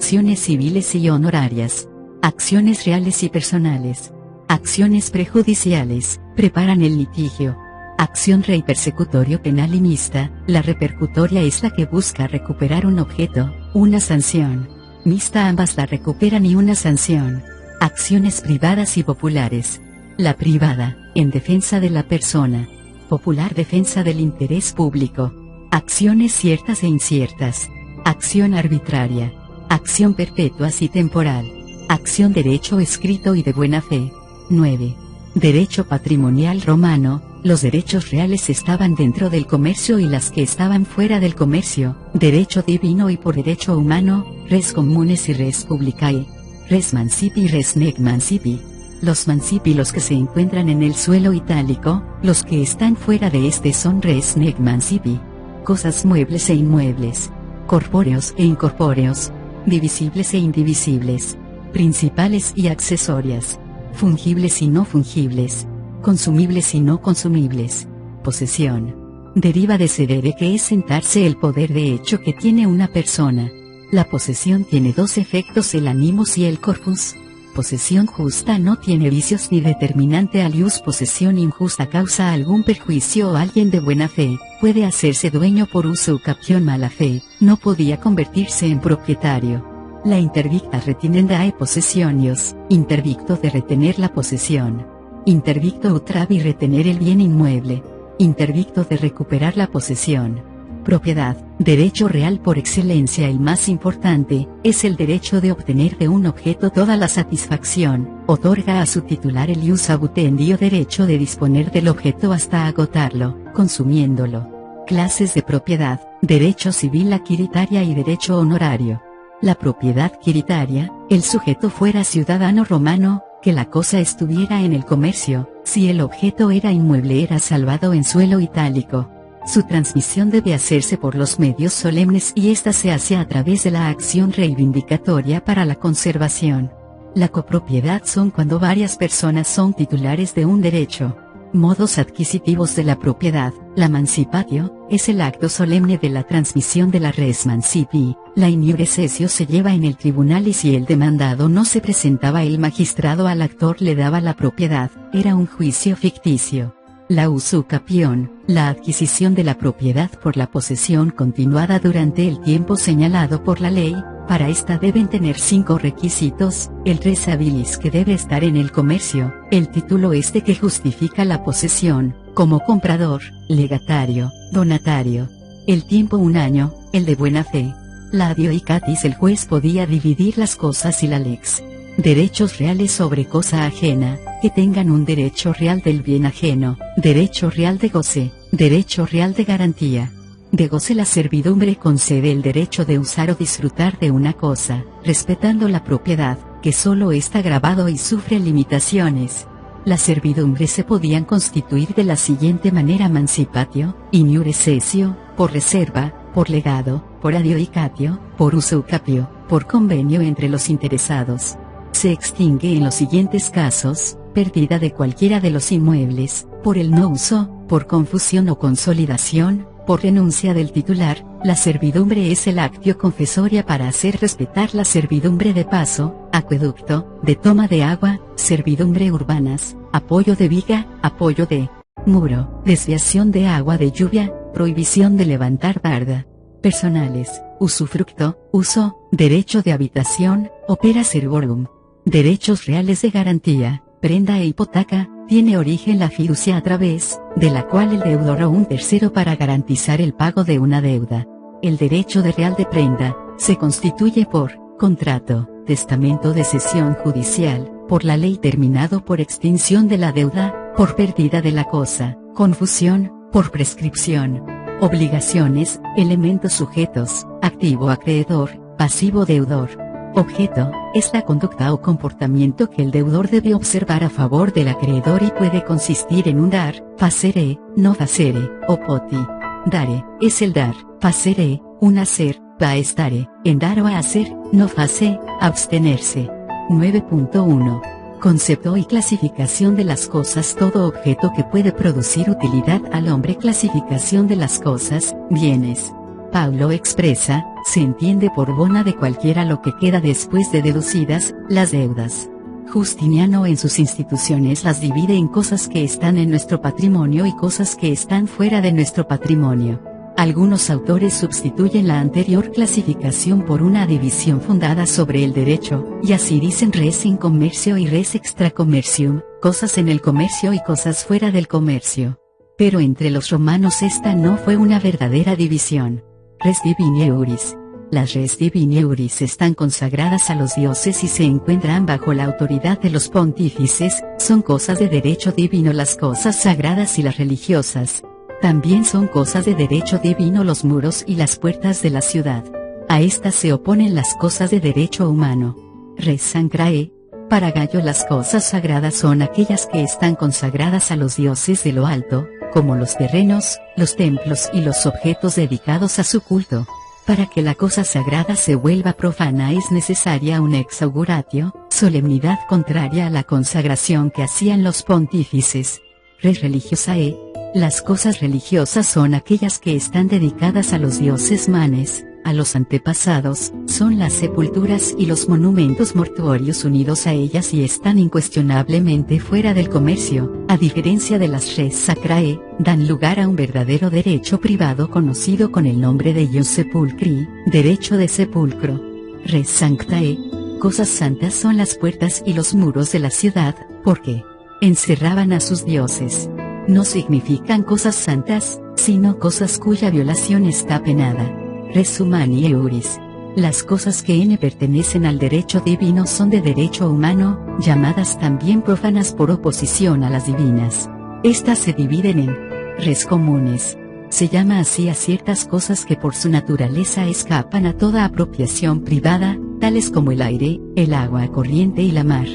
civiles y honorarias. Acciones reales y personales. Acciones prejudiciales, preparan el litigio. Acción rei persecutorio penal y mixta, la repercutoria es la que busca recuperar un objeto, una sanción. Mixta, ambas la recuperan y una sanción. Acciones privadas y populares. La privada, en defensa de la persona. Popular, defensa del interés público. Acciones ciertas e inciertas. Acción arbitraria. Acción perpetua y temporal. Acción derecho escrito y de buena fe. 9. Derecho patrimonial romano. Los derechos reales estaban dentro del comercio y las que estaban fuera del comercio. Derecho divino y por derecho humano, res communes y res publicae. Res mancipi y res nec mancipi. Los mancipi, los que se encuentran en el suelo itálico, los que están fuera de este son res nec mancipi. Cosas muebles e inmuebles. Corpóreos e incorpóreos. Divisibles e indivisibles. Principales y accesorias. Fungibles y no fungibles. Consumibles y no consumibles. Posesión. Deriva de sedere, que es sentarse, el poder de hecho que tiene una persona. La posesión tiene 2 efectos, el animus y el corpus. Posesión justa no tiene vicios ni determinante alius. Posesión injusta causa algún perjuicio o alguien de buena fe puede hacerse dueño por usucapión. Mala fe, no podía convertirse en propietario. La interdicta retinendae possessionios, interdicto de retener la posesión. Interdicto utravi, retener el bien inmueble. Interdicto de recuperar la posesión. Propiedad, derecho real por excelencia. El más importante, es el derecho de obtener de un objeto toda la satisfacción. Otorga a su titular el ius abutendio, derecho de disponer del objeto hasta agotarlo, consumiéndolo. Clases de propiedad, derecho civil adquiritaria y derecho honorario. La propiedad quiritaria, el sujeto fuera ciudadano romano, que la cosa estuviera en el comercio, si el objeto era inmueble era salvado en suelo itálico. Su transmisión debe hacerse por los medios solemnes y ésta se hace a través de la acción reivindicatoria para la conservación. La copropiedad son cuando varias personas son titulares de un derecho. Modos adquisitivos de la propiedad. La mancipatio, es el acto solemne de la transmisión de la res mancipi. La in iure sessio se lleva en el tribunal y si el demandado no se presentaba, el magistrado al actor le daba la propiedad, era un juicio ficticio. La usucapión, la adquisición de la propiedad por la posesión continuada durante el tiempo señalado por la ley. Para esta deben tener 5 requisitos: el res habilis, que debe estar en el comercio, el título este que justifica la posesión, como comprador, legatario, donatario, el tiempo 1 año, el de buena fe. La adioicatis, el juez podía dividir las cosas, y la lex. Derechos reales sobre cosa ajena, que tengan un derecho real del bien ajeno, derecho real de goce, derecho real de garantía. de goce. La servidumbre concede el derecho de usar o disfrutar de una cosa, respetando la propiedad, que solo está grabado y sufre limitaciones. Las servidumbres se podían constituir de la siguiente manera: mancipatio, in iure cessio, por reserva, por legado, por adjudicatio, por usucapio, por convenio entre los interesados. Se extingue en los siguientes casos: pérdida de cualquiera de los inmuebles, por el no uso, por confusión o consolidación, por renuncia del titular. La servidumbre es el actio confesoria para hacer respetar la servidumbre de paso, acueducto, de toma de agua, servidumbre urbanas, apoyo de viga, apoyo de muro, desviación de agua de lluvia, prohibición de levantar barda. Personales, usufructo, uso, derecho de habitación, opera servorum. Derechos reales de garantía, prenda e hipoteca, tiene origen la fiducia a través de la cual el deudor o un tercero para garantizar el pago de una deuda. El derecho de real de prenda, se constituye por contrato, testamento de cesión judicial, por la ley terminado por extinción de la deuda, por pérdida de la cosa, confusión, por prescripción. Obligaciones, elementos sujetos, activo acreedor, pasivo deudor. Objeto, es la conducta o comportamiento que el deudor debe observar a favor del acreedor y puede consistir en un dar, facere, no facere, o poti. Dare, es el dar, facere, un hacer, paestare, en dar o hacer, no face, abstenerse. 9.1. Concepto y clasificación de las cosas. Todo objeto que puede producir utilidad al hombre. Clasificación de las cosas, bienes. Paulo expresa, se entiende por bona de cualquiera lo que queda después de deducidas las deudas. Justiniano en sus instituciones las divide en cosas que están en nuestro patrimonio y cosas que están fuera de nuestro patrimonio. Algunos autores sustituyen la anterior clasificación por una división fundada sobre el derecho, y así dicen res in commercio y res extra commercium, cosas en el comercio y cosas fuera del comercio. Pero entre los romanos esta no fue una verdadera división. Res divini iuris. Las res divini iuris están consagradas a los dioses y se encuentran bajo la autoridad de los pontífices. Son cosas de derecho divino las cosas sagradas y las religiosas. También son cosas de derecho divino los muros y las puertas de la ciudad. A estas se oponen las cosas de derecho humano. Res sacrae. Para Gallo las cosas sagradas son aquellas que están consagradas a los dioses de lo alto, como los terrenos, los templos y los objetos dedicados a su culto. Para que la cosa sagrada se vuelva profana es necesaria un ex auguratio, solemnidad contraria a la consagración que hacían los pontífices. Res religiosae. Las cosas religiosas son aquellas que están dedicadas a los dioses manes, a los antepasados, son las sepulturas y los monumentos mortuorios unidos a ellas y están incuestionablemente fuera del comercio. A diferencia de las res sacrae, dan lugar a un verdadero derecho privado conocido con el nombre de ius sepulcri, derecho de sepulcro. Res sanctae. Cosas santas son las puertas y los muros de la ciudad, porque encerraban a sus dioses. No significan cosas santas, sino cosas cuya violación está penada. Res humani iuris. Las cosas que pertenecen al derecho divino son de derecho humano, llamadas también profanas por oposición a las divinas. Estas se dividen en res comunes. Se llama así a ciertas cosas que por su naturaleza escapan a toda apropiación privada, tales como el aire, el agua corriente y la mar.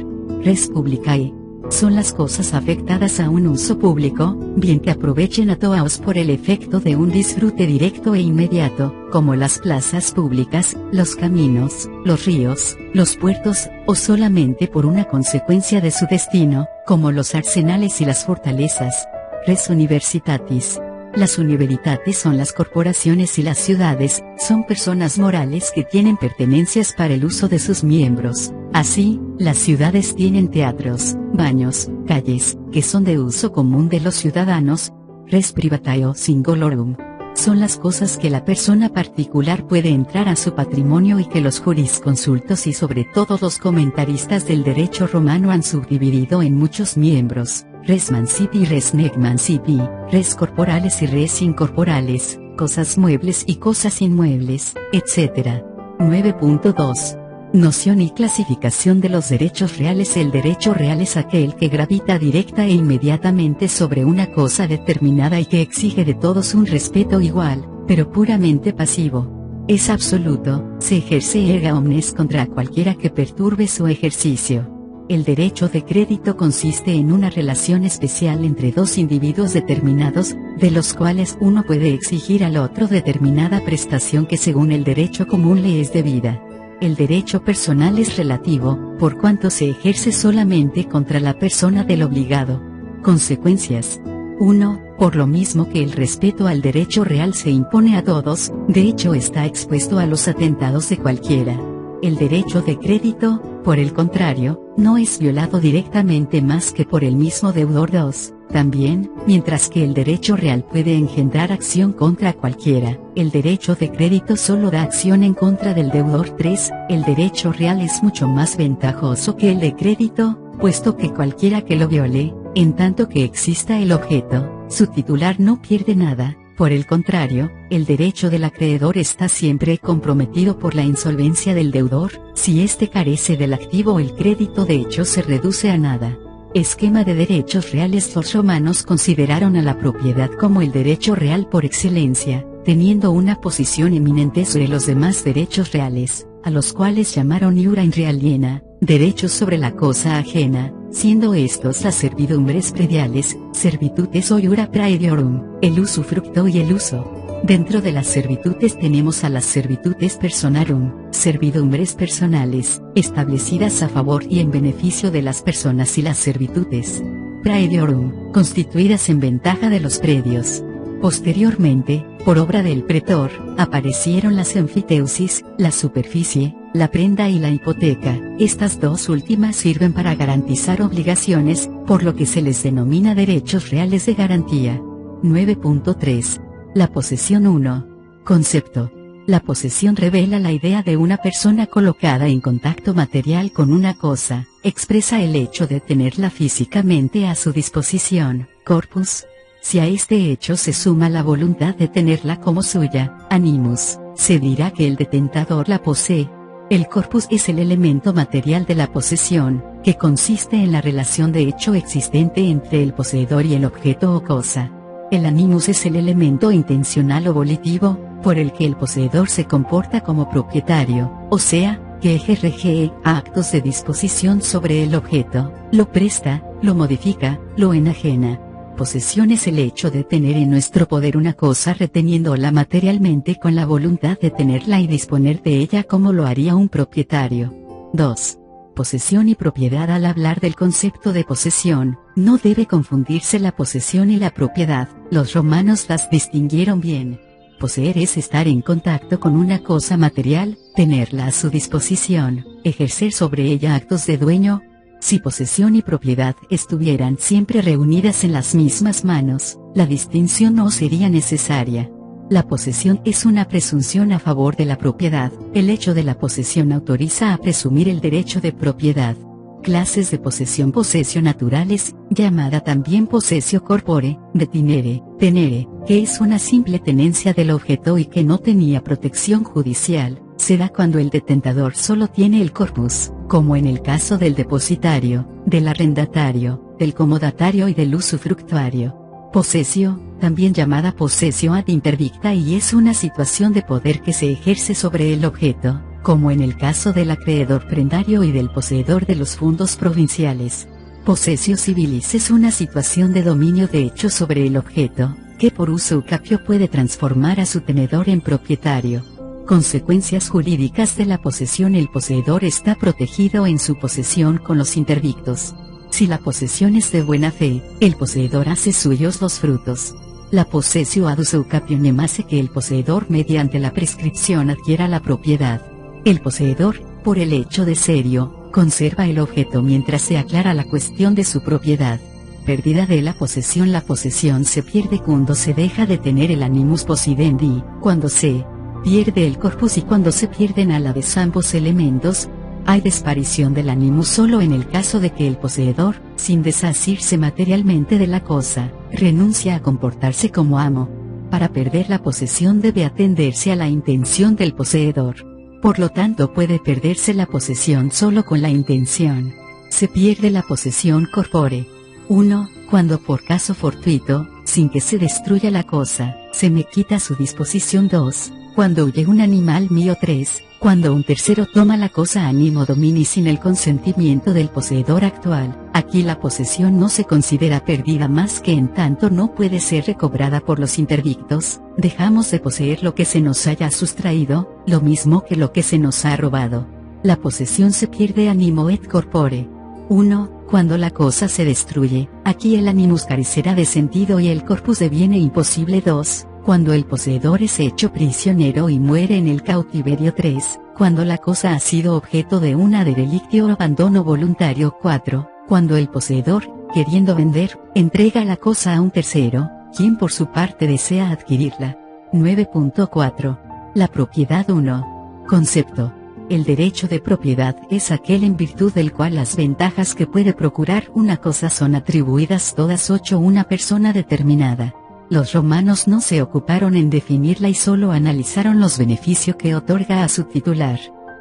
Res publicae. Son las cosas afectadas a un uso público, bien que aprovechen a todos por el efecto de un disfrute directo e inmediato, como las plazas públicas, los caminos, los ríos, los puertos, o solamente por una consecuencia de su destino, como los arsenales y las fortalezas. Res universitatis. Las universitates son las corporaciones y las ciudades, son personas morales que tienen pertenencias para el uso de sus miembros. Así, las ciudades tienen teatros, baños, calles, que son de uso común de los ciudadanos. Res privatae singularum. Son las cosas que la persona particular puede entrar a su patrimonio y que los jurisconsultos y sobre todo los comentaristas del derecho romano han subdividido en muchos miembros. Res mancipi y res nec mancipi, res corporales y res incorporales, cosas muebles y cosas inmuebles, etc. 9.2. Noción y clasificación de los derechos reales. El derecho real es aquel que gravita directa e inmediatamente sobre una cosa determinada y que exige de todos un respeto igual, pero puramente pasivo. Es absoluto, se ejerce erga omnes contra cualquiera que perturbe su ejercicio. El derecho de crédito consiste en una relación especial entre dos individuos determinados, de los cuales uno puede exigir al otro determinada prestación que según el derecho común le es debida. El derecho personal es relativo, por cuanto se ejerce solamente contra la persona del obligado. Consecuencias. 1. Por lo mismo que el respeto al derecho real se impone a todos, de hecho está expuesto a los atentados de cualquiera. El derecho de crédito, por el contrario, no es violado directamente más que por el mismo deudor. 2. También, mientras que el derecho real puede engendrar acción contra cualquiera, el derecho de crédito solo da acción en contra del deudor. 3. El derecho real es mucho más ventajoso que el de crédito, puesto que cualquiera que lo viole, en tanto que exista el objeto, su titular no pierde nada. Por el contrario, el derecho del acreedor está siempre comprometido por la insolvencia del deudor. Si éste carece del activo, el crédito de hecho se reduce a nada. Esquema de derechos reales. Los romanos consideraron a la propiedad como el derecho real por excelencia, teniendo una posición eminente sobre los demás derechos reales, a los cuales llamaron iura in re aliena, derechos sobre la cosa ajena, siendo estos las servidumbres prediales, servitutes o iura praediorum, el usufructo y el uso. Dentro de las servitutes tenemos a las servitutes personarum, servidumbres personales, establecidas a favor y en beneficio de las personas, y las servitutes praediorum, constituidas en ventaja de los predios. Posteriormente, por obra del pretor, aparecieron las enfiteusis, la superficie, la prenda y la hipoteca. Estas dos últimas sirven para garantizar obligaciones, por lo que se les denomina derechos reales de garantía. 9.3. La posesión. 1. Concepto. La posesión revela la idea de una persona colocada en contacto material con una cosa, expresa el hecho de tenerla físicamente a su disposición, corpus. Si a este hecho se suma la voluntad de tenerla como suya, animus, se dirá que el detentador la posee. El corpus es el elemento material de la posesión, que consiste en la relación de hecho existente entre el poseedor y el objeto o cosa. El animus es el elemento intencional o volitivo, por el que el poseedor se comporta como propietario, o sea, que ejerce actos de disposición sobre el objeto, lo presta, lo modifica, lo enajena. Posesión es el hecho de tener en nuestro poder una cosa reteniéndola materialmente con la voluntad de tenerla y disponer de ella como lo haría un propietario. 2. Posesión y propiedad. Al hablar del concepto de posesión, no debe confundirse la posesión y la propiedad. Los romanos las distinguieron bien. Poseer es estar en contacto con una cosa material, tenerla a su disposición, ejercer sobre ella actos de dueño. Si posesión y propiedad estuvieran siempre reunidas en las mismas manos, la distinción no sería necesaria. La posesión es una presunción a favor de la propiedad. El hecho de la posesión autoriza a presumir el derecho de propiedad. Clases de posesión. Posesio naturales, llamada también possessio corpore, de tenere, que es una simple tenencia del objeto y que no tenía protección judicial, se da cuando el detentador solo tiene el corpus, como en el caso del depositario, del arrendatario, del comodatario y del usufructuario. Possessio, también llamada possessio ad interdicta, y es una situación de poder que se ejerce sobre el objeto, como en el caso del acreedor prendario y del poseedor de los fondos provinciales. Possessio civilis es una situación de dominio de hecho sobre el objeto, que por uso capio puede transformar a su tenedor en propietario. Consecuencias jurídicas de la posesión. El poseedor está protegido en su posesión con los interdictos. Si la posesión es de buena fe, el poseedor hace suyos los frutos. La possessio ad usu capionem hace que el poseedor mediante la prescripción adquiera la propiedad. El poseedor, por el hecho de serio, conserva el objeto mientras se aclara la cuestión de su propiedad. Pérdida de la posesión. La posesión se pierde cuando se deja de tener el animus possidendi, cuando se pierde el corpus y cuando se pierden a la vez ambos elementos. Hay desaparición del animus solo en el caso de que el poseedor, sin desasirse materialmente de la cosa, renuncia a comportarse como amo. Para perder la posesión debe atenderse a la intención del poseedor. Por lo tanto puede perderse la posesión solo con la intención. Se pierde la posesión corpore. 1. Cuando por caso fortuito, sin que se destruya la cosa, se me quita su disposición. 2. Cuando huye un animal mío. 3. Cuando un tercero toma la cosa ánimo domini sin el consentimiento del poseedor actual. Aquí la posesión no se considera perdida más que en tanto no puede ser recobrada por los interdictos. Dejamos de poseer lo que se nos haya sustraído, lo mismo que lo que se nos ha robado. La posesión se pierde animo et corpore. 1. Cuando la cosa se destruye, aquí el animus carecerá de sentido y el corpus deviene imposible. 2. Cuando el poseedor es hecho prisionero y muere en el cautiverio. 3. Cuando la cosa ha sido objeto de una derelictio o abandono voluntario. 4. Cuando el poseedor, queriendo vender, entrega la cosa a un tercero, quien por su parte desea adquirirla. 9.4. La propiedad. 1. Concepto. El derecho de propiedad es aquel en virtud del cual las ventajas que puede procurar una cosa son atribuidas todas 8 a una persona determinada. Los romanos no se ocuparon en definirla y solo analizaron los beneficios que otorga a su titular.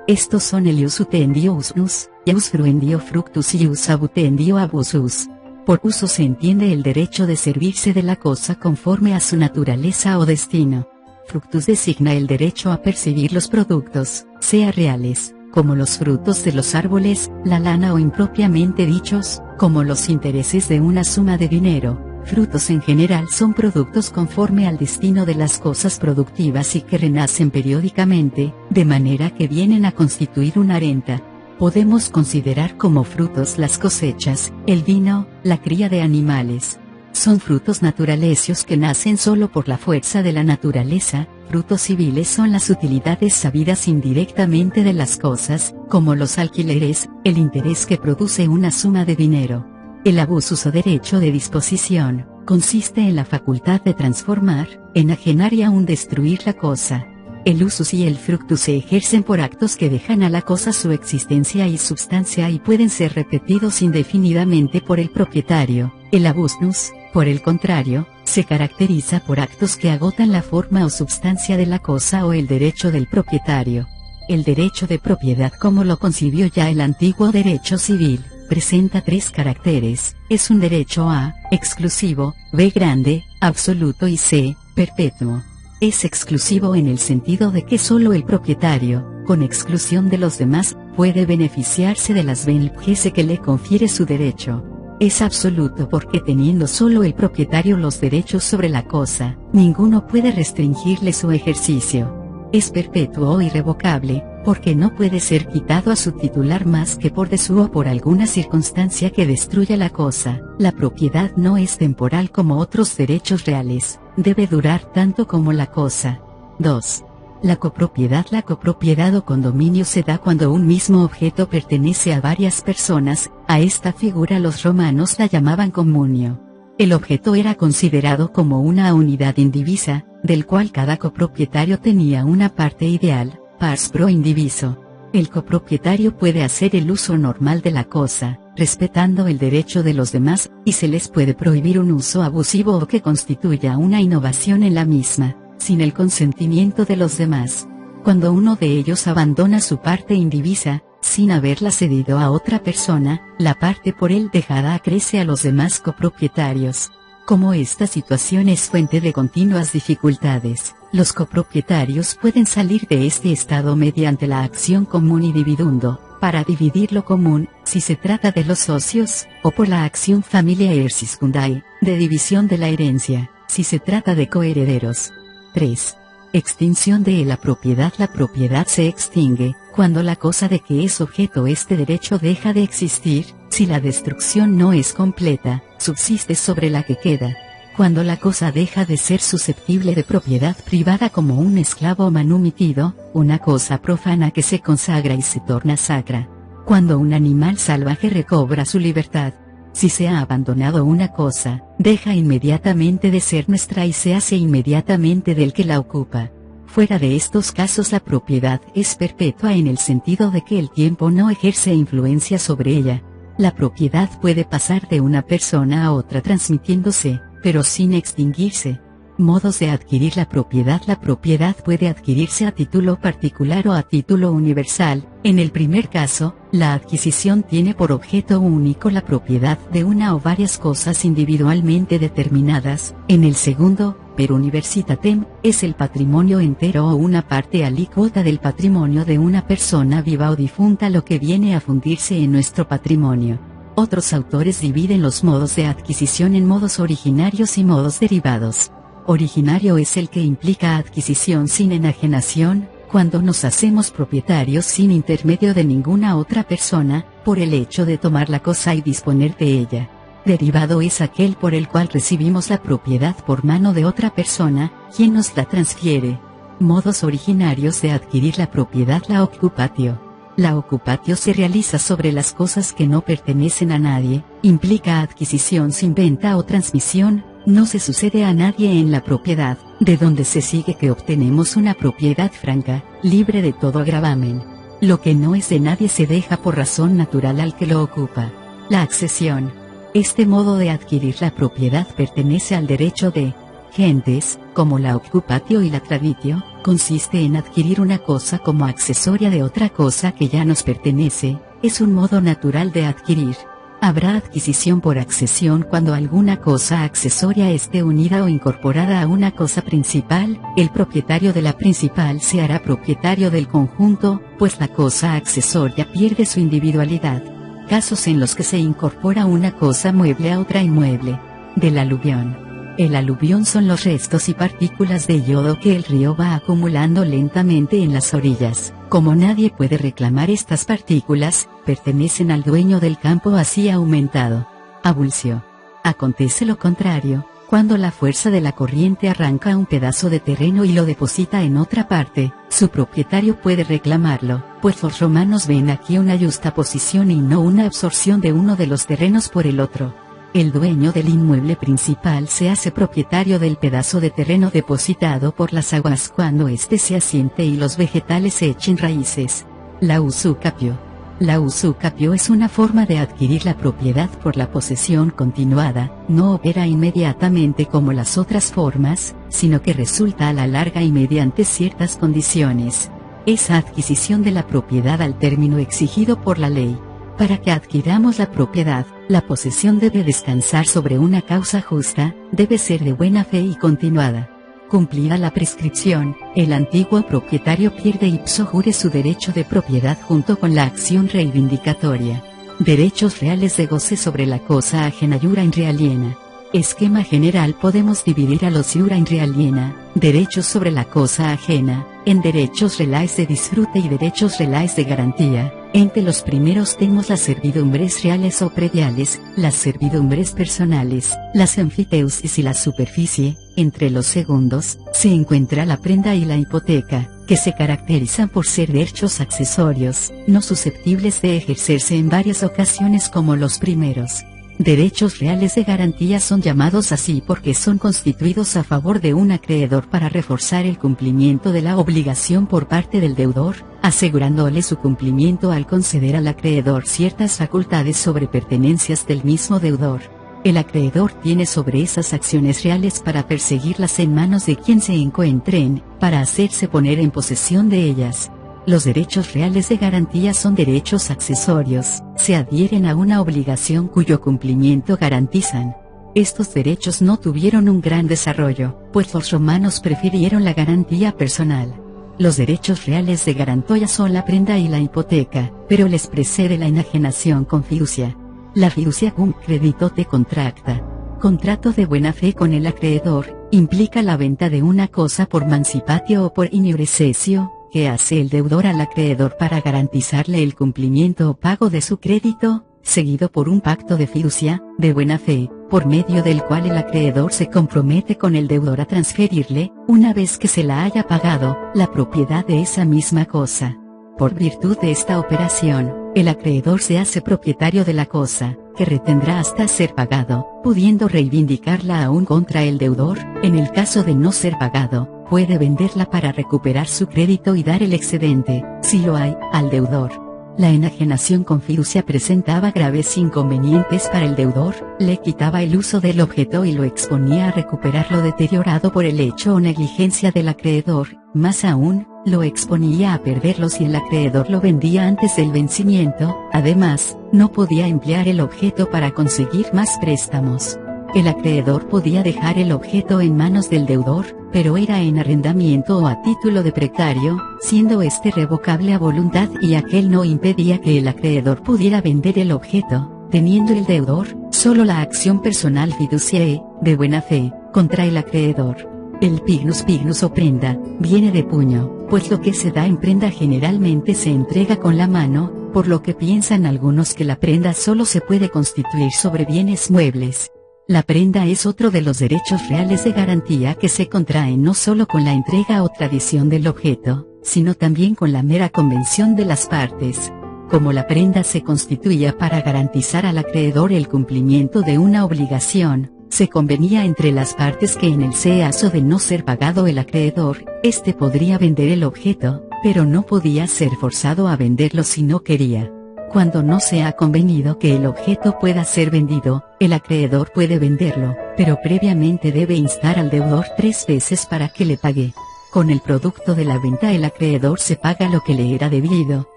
Estos son el ius utendio usnus, ius fruendio fructus y ius abutendio abusus. Por uso se entiende el derecho de servirse de la cosa conforme a su naturaleza o destino. Fructus designa el derecho a percibir los productos, sea reales, como los frutos de los árboles, la lana o impropiamente dichos, como los intereses de una suma de dinero. Frutos en general son productos conforme al destino de las cosas productivas y que renacen periódicamente, de manera que vienen a constituir una renta. Podemos considerar como frutos las cosechas, el vino, la cría de animales. Son frutos naturalecios que nacen solo por la fuerza de la naturaleza. Frutos civiles son las utilidades sabidas indirectamente de las cosas, como los alquileres, el interés que produce una suma de dinero. El abusus o derecho de disposición, consiste en la facultad de transformar, enajenar y aún destruir la cosa. El usus y el fructus se ejercen por actos que dejan a la cosa su existencia y substancia y pueden ser repetidos indefinidamente por el propietario. El abusnus, por el contrario, se caracteriza por actos que agotan la forma o substancia de la cosa o el derecho del propietario. El derecho de propiedad como lo concibió ya el antiguo derecho civil, presenta 3 caracteres, es un derecho A, exclusivo, B grande, absoluto y C, perpetuo. Es exclusivo en el sentido de que solo el propietario, con exclusión de los demás, puede beneficiarse de las benepges que le confiere su derecho. Es absoluto porque teniendo solo el propietario los derechos sobre la cosa, ninguno puede restringirle su ejercicio. Es perpetuo o irrevocable, porque no puede ser quitado a su titular más que por desuso o por alguna circunstancia que destruya la cosa. La propiedad no es temporal como otros derechos reales, debe durar tanto como la cosa. 2. La copropiedad o condominio se da cuando un mismo objeto pertenece a varias personas. A esta figura los romanos la llamaban comunio. El objeto era considerado como una unidad indivisa, del cual cada copropietario tenía una parte ideal, pars pro indiviso. El copropietario puede hacer el uso normal de la cosa, respetando el derecho de los demás, y se les puede prohibir un uso abusivo o que constituya una innovación en la misma, sin el consentimiento de los demás. Cuando uno de ellos abandona su parte indivisa, sin haberla cedido a otra persona, la parte por él dejada acrece a los demás copropietarios. Como esta situación es fuente de continuas dificultades, los copropietarios pueden salir de este estado mediante la acción común y dividundo, para dividir lo común, si se trata de los socios, o por la acción familiae secundae, de división de la herencia, si se trata de coherederos. 3. Extinción de la propiedad. La propiedad se extingue, cuando la cosa de que es objeto este derecho deja de existir, si la destrucción no es completa, subsiste sobre la que queda. Cuando la cosa deja de ser susceptible de propiedad privada como un esclavo manumitido, una cosa profana que se consagra y se torna sacra. Cuando un animal salvaje recobra su libertad. Si se ha abandonado una cosa, deja inmediatamente de ser nuestra y se hace inmediatamente del que la ocupa. Fuera de estos casos la propiedad es perpetua en el sentido de que el tiempo no ejerce influencia sobre ella. La propiedad puede pasar de una persona a otra transmitiéndose, pero sin extinguirse. Modos de adquirir la propiedad. La propiedad puede adquirirse a título particular o a título universal. En el primer caso, la adquisición tiene por objeto único la propiedad de una o varias cosas individualmente determinadas. En el segundo, per universitatem, es el patrimonio entero o una parte alícuota del patrimonio de una persona viva o difunta lo que viene a fundirse en nuestro patrimonio. Otros autores dividen los modos de adquisición en modos originarios y modos derivados. Originario es el que implica adquisición sin enajenación, cuando nos hacemos propietarios sin intermedio de ninguna otra persona, por el hecho de tomar la cosa y disponer de ella. Derivado es aquel por el cual recibimos la propiedad por mano de otra persona, quien nos la transfiere. Modos originarios de adquirir la propiedad. La occupatio. La occupatio se realiza sobre las cosas que no pertenecen a nadie, implica adquisición sin venta o transmisión. No se sucede a nadie en la propiedad, de donde se sigue que obtenemos una propiedad franca, libre de todo gravamen. Lo que no es de nadie se deja por razón natural al que lo ocupa. La accesión. Este modo de adquirir la propiedad pertenece al derecho de gentes, como la occupatio y la traditio, consiste en adquirir una cosa como accesoria de otra cosa que ya nos pertenece, es un modo natural de adquirir. Habrá adquisición por accesión cuando alguna cosa accesoria esté unida o incorporada a una cosa principal. El propietario de la principal se hará propietario del conjunto, pues la cosa accesoria pierde su individualidad. Casos en los que se incorpora una cosa mueble a otra inmueble. Del aluvión. El aluvión son los restos y partículas de yodo que el río va acumulando lentamente en las orillas. Como nadie puede reclamar estas partículas, pertenecen al dueño del campo así aumentado. Avulsio. Acontece lo contrario, cuando la fuerza de la corriente arranca un pedazo de terreno y lo deposita en otra parte, su propietario puede reclamarlo, pues los romanos ven aquí una justa posición y no una absorción de uno de los terrenos por el otro. El dueño del inmueble principal se hace propietario del pedazo de terreno depositado por las aguas cuando éste se asiente y los vegetales se echen raíces. La usucapio. La usucapio es una forma de adquirir la propiedad por la posesión continuada, no opera inmediatamente como las otras formas, sino que resulta a la larga y mediante ciertas condiciones. Es adquisición de la propiedad al término exigido por la ley. Para que adquiramos la propiedad, la posesión debe descansar sobre una causa justa, debe ser de buena fe y continuada. Cumplida la prescripción, el antiguo propietario pierde ipso jure su derecho de propiedad junto con la acción reivindicatoria. Derechos reales de goce sobre la cosa ajena iura in re aliena. Esquema general. Podemos dividir a los iura in re aliena, derechos sobre la cosa ajena, en derechos relaes de disfrute y derechos relaes de garantía. Entre los primeros tenemos las servidumbres reales o prediales, las servidumbres personales, las emfiteusis y la superficie. Entre los segundos, se encuentra la prenda y la hipoteca, que se caracterizan por ser derechos accesorios, no susceptibles de ejercerse en varias ocasiones como los primeros. Derechos reales de garantía son llamados así porque son constituidos a favor de un acreedor para reforzar el cumplimiento de la obligación por parte del deudor, asegurándole su cumplimiento al conceder al acreedor ciertas facultades sobre pertenencias del mismo deudor. El acreedor tiene sobre esas acciones reales para perseguirlas en manos de quien se encuentren, para hacerse poner en posesión de ellas. Los derechos reales de garantía son derechos accesorios, se adhieren a una obligación cuyo cumplimiento garantizan. Estos derechos no tuvieron un gran desarrollo, pues los romanos prefirieron la garantía personal. Los derechos reales de garantía son la prenda y la hipoteca, pero les precede la enajenación con fiducia. La fiducia cum credito te contracta. Contrato de buena fe con el acreedor, implica la venta de una cosa por mancipatio o por iniurecesio, que hace el deudor al acreedor para garantizarle el cumplimiento o pago de su crédito, seguido por un pacto de fiducia, de buena fe, por medio del cual el acreedor se compromete con el deudor a transferirle, una vez que se la haya pagado, la propiedad de esa misma cosa. Por virtud de esta operación, el acreedor se hace propietario de la cosa, que retendrá hasta ser pagado, pudiendo reivindicarla aún contra el deudor. En el caso de no ser pagado, puede venderla para recuperar su crédito y dar el excedente, si lo hay, al deudor. La enajenación con fiducia presentaba graves inconvenientes para el deudor, le quitaba el uso del objeto y lo exponía a recuperar lo deteriorado por el hecho o negligencia del acreedor, más aún, lo exponía a perderlo si el acreedor lo vendía antes del vencimiento. Además, no podía emplear el objeto para conseguir más préstamos. El acreedor podía dejar el objeto en manos del deudor, pero era en arrendamiento o a título de precario, siendo este revocable a voluntad, y aquel no impedía que el acreedor pudiera vender el objeto, teniendo el deudor solo la acción personal fiduciae, de buena fe, contra el acreedor. El pignus o prenda, viene de puño, pues lo que se da en prenda generalmente se entrega con la mano, por lo que piensan algunos que la prenda solo se puede constituir sobre bienes muebles. La prenda es otro de los derechos reales de garantía que se contraen no solo con la entrega o tradición del objeto, sino también con la mera convención de las partes. Como la prenda se constituía para garantizar al acreedor el cumplimiento de una obligación, se convenía entre las partes que en el caso de no ser pagado el acreedor, éste podría vender el objeto, pero no podía ser forzado a venderlo si no quería. Cuando no se ha convenido que el objeto pueda ser vendido, el acreedor puede venderlo, pero previamente debe instar al deudor 3 veces para que le pague. Con el producto de la venta el acreedor se paga lo que le era debido,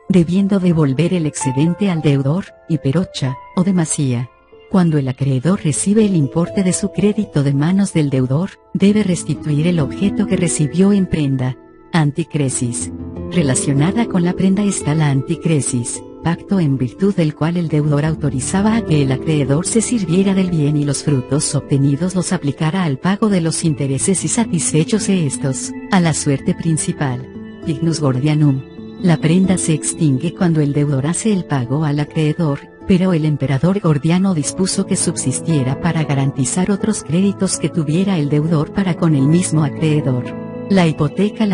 debiendo devolver el excedente al deudor, hiperocha, o demasía. Cuando el acreedor recibe el importe de su crédito de manos del deudor, debe restituir el objeto que recibió en prenda. Anticresis. Relacionada con la prenda está la anticresis, pacto en virtud del cual el deudor autorizaba a que el acreedor se sirviera del bien y los frutos obtenidos los aplicara al pago de los intereses y satisfechos estos, a la suerte principal. Pignus Gordianum. La prenda se extingue cuando el deudor hace el pago al acreedor, pero el emperador Gordiano dispuso que subsistiera para garantizar otros créditos que tuviera el deudor para con el mismo acreedor. La hipoteca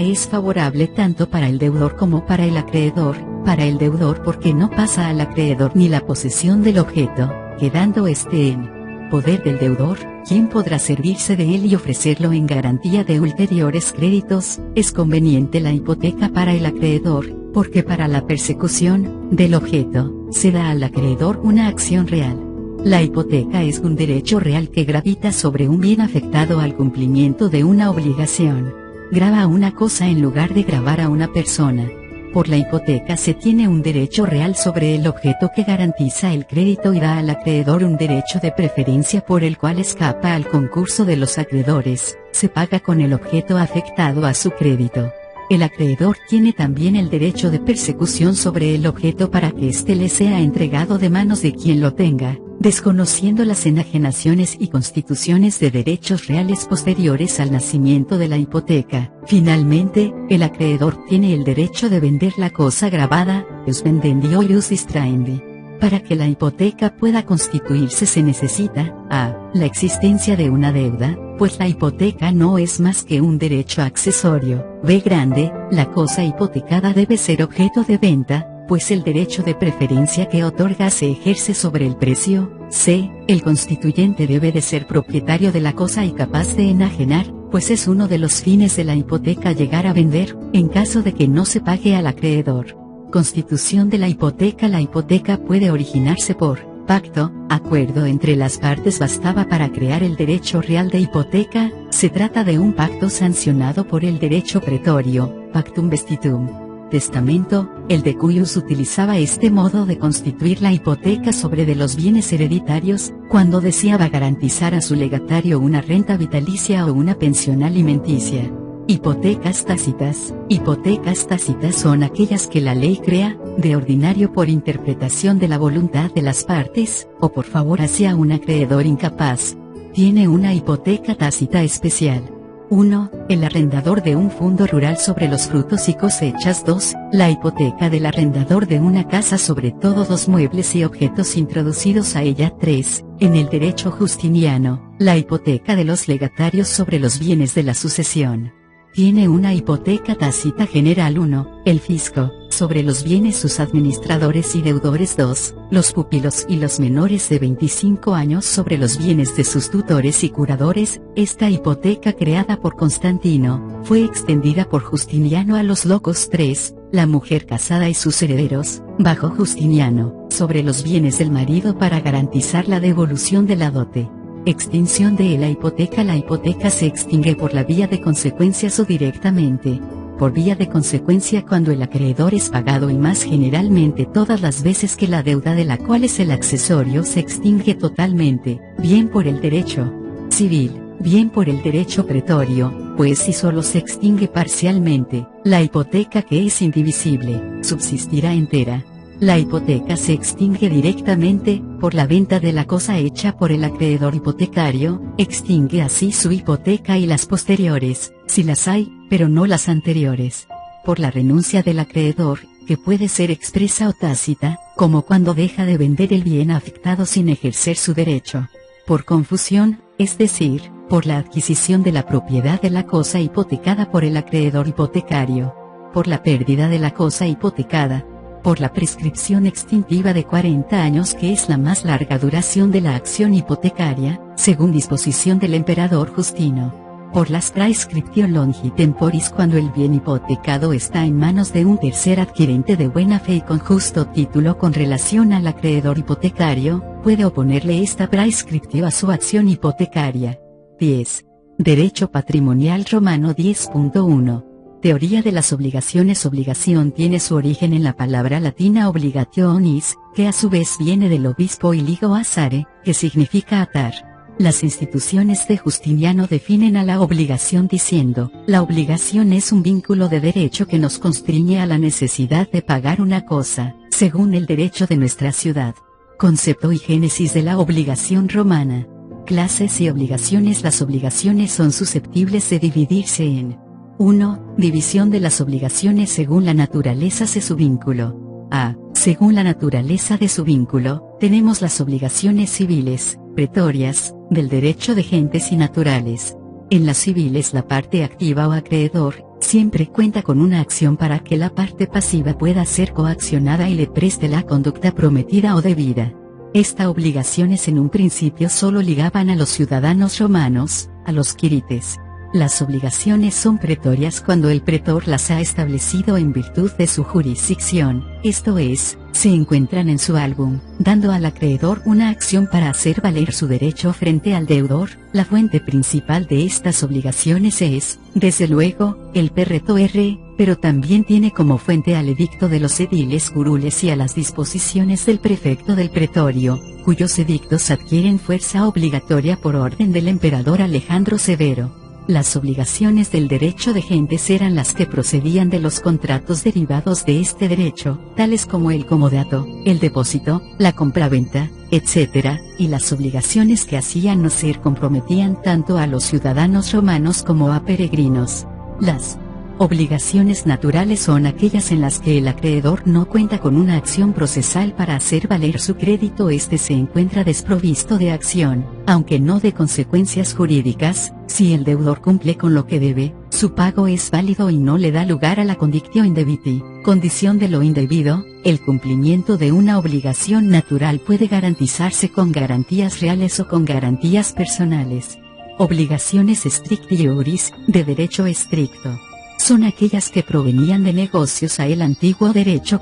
es favorable tanto para el deudor como para el acreedor. Para el deudor porque no pasa al acreedor ni la posesión del objeto, quedando este en poder del deudor, quien podrá servirse de él y ofrecerlo en garantía de ulteriores créditos. Es conveniente la hipoteca para el acreedor, porque para la persecución del objeto, se da al acreedor una acción real. La hipoteca es un derecho real que gravita sobre un bien afectado al cumplimiento de una obligación. Grava a una cosa en lugar de gravar a una persona. Por la hipoteca se tiene un derecho real sobre el objeto que garantiza el crédito y da al acreedor un derecho de preferencia por el cual escapa al concurso de los acreedores, se paga con el objeto afectado a su crédito. El acreedor tiene también el derecho de persecución sobre el objeto para que éste le sea entregado de manos de quien lo tenga, desconociendo las enajenaciones y constituciones de derechos reales posteriores al nacimiento de la hipoteca. Finalmente, el acreedor tiene el derecho de vender la cosa gravada, ius vendendi o ius distraendi. Para que la hipoteca pueda constituirse se necesita, a. la existencia de una deuda, pues la hipoteca no es más que un derecho accesorio. B. grande, la cosa hipotecada debe ser objeto de venta, pues el derecho de preferencia que otorga se ejerce sobre el precio. C. El constituyente debe de ser propietario de la cosa y capaz de enajenar, pues es uno de los fines de la hipoteca llegar a vender, en caso de que no se pague al acreedor. Constitución de la hipoteca. La hipoteca puede originarse por pacto, acuerdo entre las partes bastaba para crear el derecho real de hipoteca. Se trata de un pacto sancionado por el derecho pretorio, pactum vestitum. Testamento, el de cuius utilizaba este modo de constituir la hipoteca sobre de los bienes hereditarios, cuando deseaba garantizar a su legatario una renta vitalicia o una pensión alimenticia. Hipotecas tácitas. Hipotecas tácitas son aquellas que la ley crea, de ordinario por interpretación de la voluntad de las partes, o por favor hacia un acreedor incapaz. Tiene una hipoteca tácita especial. 1. El arrendador de un fondo rural sobre los frutos y cosechas. 2. La hipoteca del arrendador de una casa sobre todos los muebles y objetos introducidos a ella. 3. En el derecho justiniano, la hipoteca de los legatarios sobre los bienes de la sucesión. Tiene una hipoteca tácita general. 1. El fisco, sobre los bienes sus administradores y deudores. 2. Los pupilos y los menores de 25 años sobre los bienes de sus tutores y curadores. Esta hipoteca creada por Constantino, fue extendida por Justiniano a los locos. 3. la mujer casada y sus herederos, bajo Justiniano, sobre los bienes del marido para garantizar la devolución de la dote. Extinción de la hipoteca. La hipoteca se extingue por la vía de consecuencias o directamente. Por vía de consecuencia cuando el acreedor es pagado y más generalmente todas las veces que la deuda de la cual es el accesorio se extingue totalmente, bien por el derecho civil, bien por el derecho pretorio, pues si solo se extingue parcialmente, la hipoteca que es indivisible, subsistirá entera. La hipoteca se extingue directamente, por la venta de la cosa hecha por el acreedor hipotecario, extingue así su hipoteca y las posteriores, si las hay, pero no las anteriores. Por la renuncia del acreedor, que puede ser expresa o tácita, como cuando deja de vender el bien afectado sin ejercer su derecho. Por confusión, es decir, por la adquisición de la propiedad de la cosa hipotecada por el acreedor hipotecario. Por la pérdida de la cosa hipotecada. Por la prescripción extintiva de 40 años que es la más larga duración de la acción hipotecaria, según disposición del emperador Justino. Por las praescriptio longitemporis cuando el bien hipotecado está en manos de un tercer adquirente de buena fe y con justo título con relación al acreedor hipotecario, puede oponerle esta praescriptio a su acción hipotecaria. 10. Derecho patrimonial romano 10.1. Teoría de las obligaciones. Obligación tiene su origen en la palabra latina obligationis, que a su vez viene del obispo y ligo asare, que significa atar. Las instituciones de Justiniano definen a la obligación diciendo, la obligación es un vínculo de derecho que nos constriñe a la necesidad de pagar una cosa, según el derecho de nuestra ciudad. Concepto y génesis de la obligación romana. Clases y obligaciones. Las obligaciones son susceptibles de dividirse en 1. División de las obligaciones según la naturaleza de su vínculo. A. Según la naturaleza de su vínculo, tenemos las obligaciones civiles, pretorias, del derecho de gentes y naturales. En las civiles la parte activa o acreedor, siempre cuenta con una acción para que la parte pasiva pueda ser coaccionada y le preste la conducta prometida o debida. Esta obligaciones en un principio solo ligaban a los ciudadanos romanos, a los quirites. Las obligaciones son pretorias cuando el pretor las ha establecido en virtud de su jurisdicción, esto es, se encuentran en su álbum, dando al acreedor una acción para hacer valer su derecho frente al deudor. La fuente principal de estas obligaciones es, desde luego, el pretor, pero también tiene como fuente al edicto de los ediles curules y a las disposiciones del prefecto del pretorio, cuyos edictos adquieren fuerza obligatoria por orden del emperador Alejandro Severo. Las obligaciones del derecho de gentes eran las que procedían de los contratos derivados de este derecho, tales como el comodato, el depósito, la compraventa, etc., y las obligaciones que hacían no ser comprometían tanto a los ciudadanos romanos como a peregrinos. Las obligaciones naturales son aquellas en las que el acreedor no cuenta con una acción procesal para hacer valer su crédito. Este se encuentra desprovisto de acción, aunque no de consecuencias jurídicas. Si el deudor cumple con lo que debe, su pago es válido y no le da lugar a la condictio indebiti, condición de lo indebido. El cumplimiento de una obligación natural puede garantizarse con garantías reales o con garantías personales. Obligaciones stricti iuris, de derecho estricto. Son aquellas que provenían de negocios a el antiguo derecho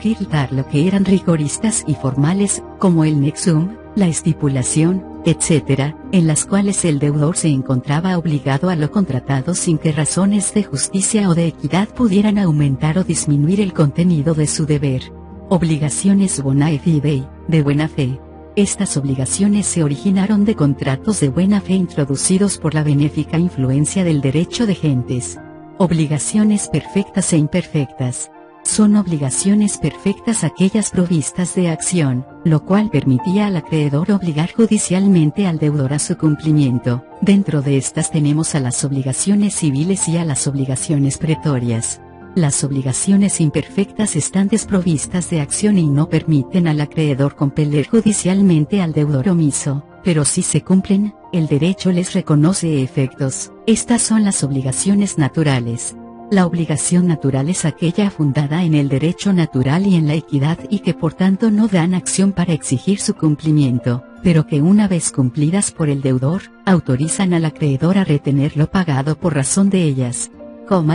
lo que eran rigoristas y formales, como el nexum, la estipulación, etc., en las cuales el deudor se encontraba obligado a lo contratado sin que razones de justicia o de equidad pudieran aumentar o disminuir el contenido de su deber. Obligaciones bonae fidei, de buena fe. Estas obligaciones se originaron de contratos de buena fe introducidos por la benéfica influencia del derecho de gentes. Obligaciones perfectas e imperfectas. Son obligaciones perfectas aquellas provistas de acción, lo cual permitía al acreedor obligar judicialmente al deudor a su cumplimiento. Dentro de estas tenemos a las obligaciones civiles y a las obligaciones pretorias. Las obligaciones imperfectas están desprovistas de acción y no permiten al acreedor compeler judicialmente al deudor omiso, pero si se cumplen, el derecho les reconoce efectos. Estas son las obligaciones naturales. La obligación natural es aquella fundada en el derecho natural y en la equidad y que por tanto no dan acción para exigir su cumplimiento, pero que una vez cumplidas por el deudor, autorizan al acreedor a retener lo pagado por razón de ellas.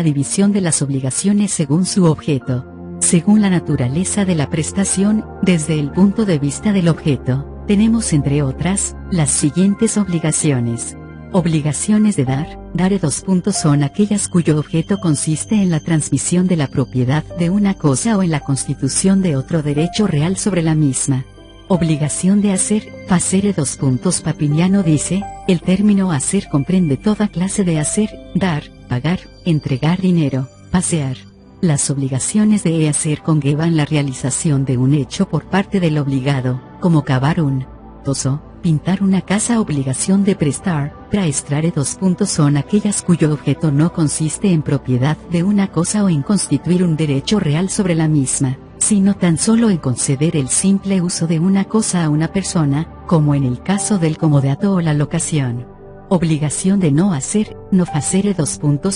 División de las obligaciones según su objeto. Según la naturaleza de la prestación, desde el punto de vista del objeto, tenemos entre otras, las siguientes obligaciones. Obligaciones de dar. Dare son aquellas cuyo objeto consiste en la transmisión de la propiedad de una cosa o en la constitución de otro derecho real sobre la misma. Obligación de hacer. Facere Papiniano dice, el término hacer comprende toda clase de hacer, dar, pagar, entregar dinero, pasear. Las obligaciones de hacer conllevan la realización de un hecho por parte del obligado, como cavar un pozo, pintar una casa. Obligación de prestar. Praestrare son aquellas cuyo objeto no consiste en propiedad de una cosa o en constituir un derecho real sobre la misma, sino tan solo en conceder el simple uso de una cosa a una persona, como en el caso del comodato o la locación. Obligación de no hacer. No facere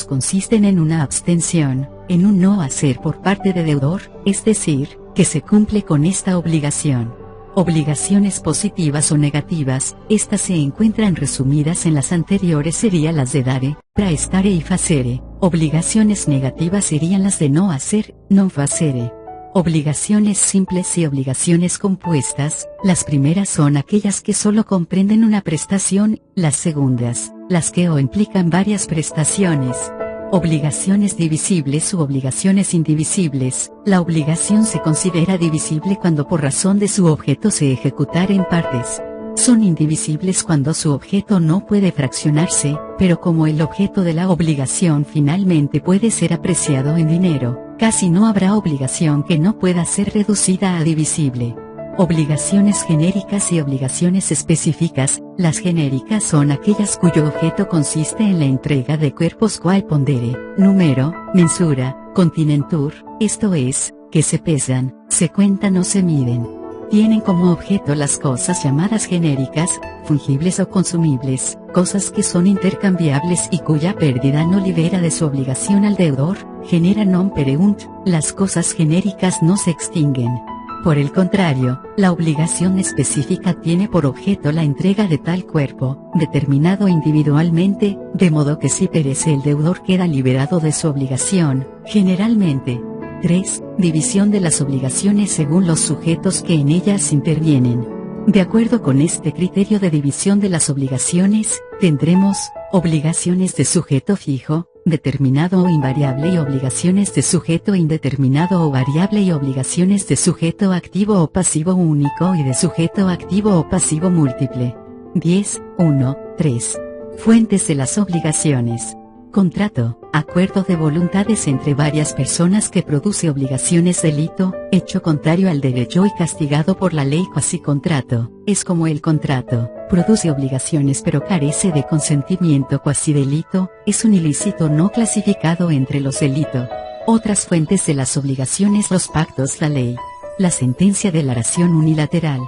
consisten en una abstención, en un no hacer por parte de deudor, es decir, que se cumple con esta obligación. Obligaciones positivas o negativas, estas se encuentran resumidas en las anteriores, serían las de dare, praestare y facere. Obligaciones negativas serían las de no hacer, non facere. Obligaciones simples y obligaciones compuestas. Las primeras son aquellas que solo comprenden una prestación, las segundas, las que o implican varias prestaciones. Obligaciones divisibles u obligaciones indivisibles. La obligación se considera divisible cuando por razón de su objeto se ejecutara en partes. Son indivisibles cuando su objeto no puede fraccionarse, pero como el objeto de la obligación finalmente puede ser apreciado en dinero, casi no habrá obligación que no pueda ser reducida a divisible. Obligaciones genéricas y obligaciones específicas. Las genéricas son aquellas cuyo objeto consiste en la entrega de cuerpos quae pondere, número, mensura, continentur, esto es, que se pesan, se cuentan o se miden. Tienen como objeto las cosas llamadas genéricas, fungibles o consumibles, cosas que son intercambiables y cuya pérdida no libera de su obligación al deudor. Genera non pereunt. Las cosas genéricas no se extinguen. Por el contrario, la obligación específica tiene por objeto la entrega de tal cuerpo, determinado individualmente, de modo que si perece el deudor queda liberado de su obligación, generalmente. 3. División de las obligaciones según los sujetos que en ellas intervienen. De acuerdo con este criterio de división de las obligaciones, tendremos, obligaciones de sujeto fijo, determinado o invariable y obligaciones de sujeto indeterminado o variable y obligaciones de sujeto activo o pasivo único y de sujeto activo o pasivo múltiple. 10.1.3. Fuentes de las obligaciones. Contrato, acuerdo de voluntades entre varias personas que produce obligaciones. Delito, hecho contrario al derecho y castigado por la ley. Cuasi contrato, es como el contrato, produce obligaciones pero carece de consentimiento. Cuasi delito, es un ilícito no clasificado entre los delitos. Otras fuentes de las obligaciones. Los pactos, la ley, la sentencia de la oración unilateral.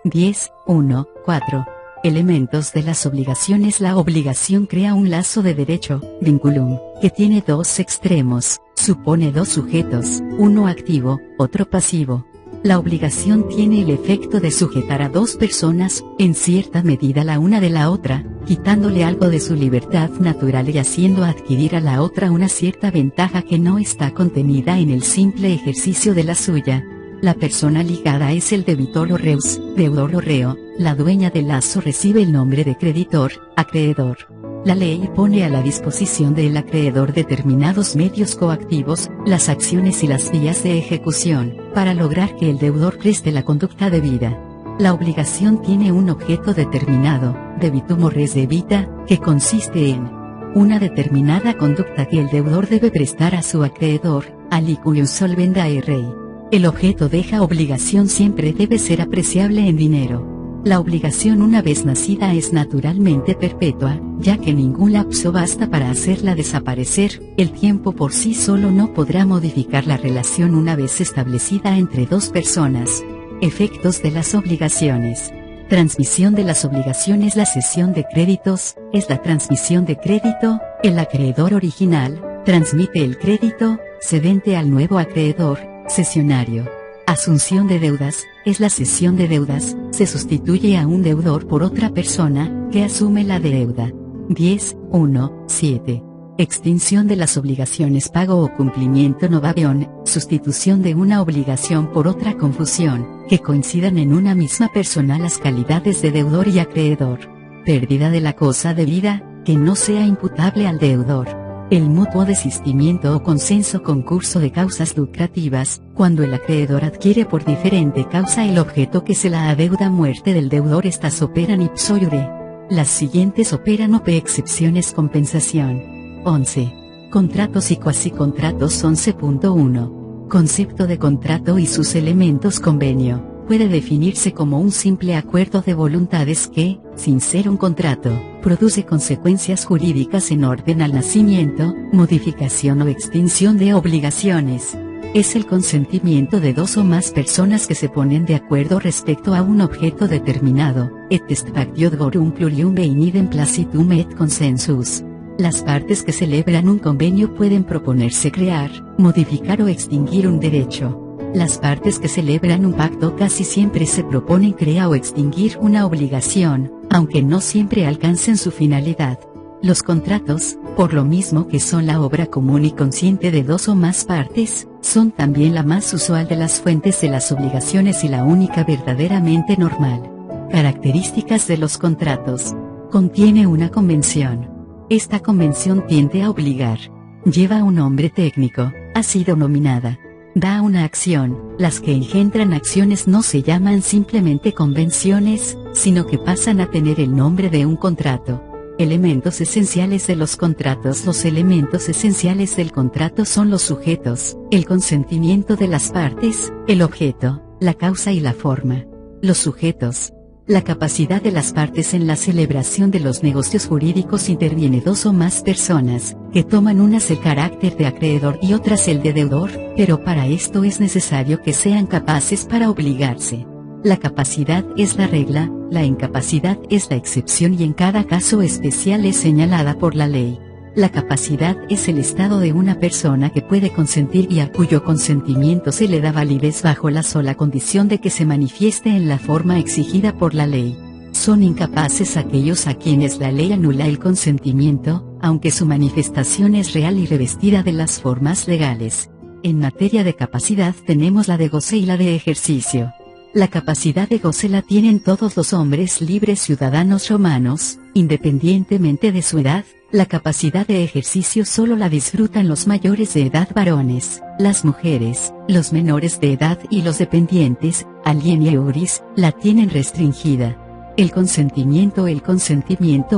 10.1.4. Elementos de las obligaciones. La obligación crea un lazo de derecho, vinculum, que tiene dos extremos, supone dos sujetos, uno activo, otro pasivo. La obligación tiene el efecto de sujetar a dos personas, en cierta medida la una de la otra, quitándole algo de su libertad natural y haciendo adquirir a la otra una cierta ventaja que no está contenida en el simple ejercicio de la suya. La persona ligada es el debitor o reus, deudor o reo. La dueña del lazo recibe el nombre de creditor, acreedor. La ley pone a la disposición del acreedor determinados medios coactivos, las acciones y las vías de ejecución, para lograr que el deudor preste la conducta debida. La obligación tiene un objeto determinado, debitum o res debita, que consiste en una determinada conducta que el deudor debe prestar a su acreedor, alicuium solvendae rei. El objeto de esta obligación siempre debe ser apreciable en dinero. La obligación una vez nacida es naturalmente perpetua, ya que ningún lapso basta para hacerla desaparecer. El tiempo por sí solo no podrá modificar la relación una vez establecida entre dos personas. Efectos de las obligaciones. Transmisión de las obligaciones. La cesión de créditos, es la transmisión de crédito. El acreedor original transmite el crédito cedente al nuevo acreedor cesionario. Asunción de deudas, es la cesión de deudas, se sustituye a un deudor por otra persona, que asume la deuda. 10.1.7. extinción de las obligaciones, pago o cumplimiento, novación, sustitución de una obligación por otra, confusión, que coincidan en una misma persona las calidades de deudor y acreedor, pérdida de la cosa debida, que no sea imputable al deudor, el mutuo desistimiento o consenso, concurso de causas lucrativas, cuando el acreedor adquiere por diferente causa el objeto que se la adeuda, muerte del deudor. Estas operan ipso iure. Las siguientes operan op excepciones, compensación. 11. Contratos y cuasicontratos. 11.1. Concepto de contrato y sus elementos. Convenio puede definirse como un simple acuerdo de voluntades que, sin ser un contrato, produce consecuencias jurídicas en orden al nacimiento, modificación o extinción de obligaciones. Es el consentimiento de dos o más personas que se ponen de acuerdo respecto a un objeto determinado, et est pactio dvorum plurium in idem placitum et consensus. Las partes que celebran un convenio pueden proponerse crear, modificar o extinguir un derecho. Las partes que celebran un pacto casi siempre se proponen crear o extinguir una obligación, aunque no siempre alcancen su finalidad. Los contratos, por lo mismo que son la obra común y consciente de dos o más partes, son también la más usual de las fuentes de las obligaciones y la única verdaderamente normal. Características de los contratos. Contiene una convención. Esta convención tiende a obligar. Lleva un nombre técnico, ha sido nominada. Da una acción. Las que engendran acciones no se llaman simplemente convenciones, sino que pasan a tener el nombre de un contrato. Elementos esenciales de los contratos. Los elementos esenciales del contrato son los sujetos, el consentimiento de las partes, el objeto, la causa y la forma. Los sujetos. La capacidad de las partes en la celebración de los negocios jurídicos. Interviene dos o más personas, que toman unas el carácter de acreedor y otras el de deudor, pero para esto es necesario que sean capaces para obligarse. La capacidad es la regla, la incapacidad es la excepción y en cada caso especial es señalada por la ley. La capacidad es el estado de una persona que puede consentir y a cuyo consentimiento se le da validez bajo la sola condición de que se manifieste en la forma exigida por la ley. Son incapaces aquellos a quienes la ley anula el consentimiento, aunque su manifestación es real y revestida de las formas legales. En materia de capacidad tenemos la de goce y la de ejercicio. La capacidad de goce la tienen todos los hombres libres ciudadanos romanos, independientemente de su edad. La capacidad de ejercicio solo la disfrutan los mayores de edad varones, las mujeres, los menores de edad y los dependientes, alienia iuris, la tienen restringida. El consentimiento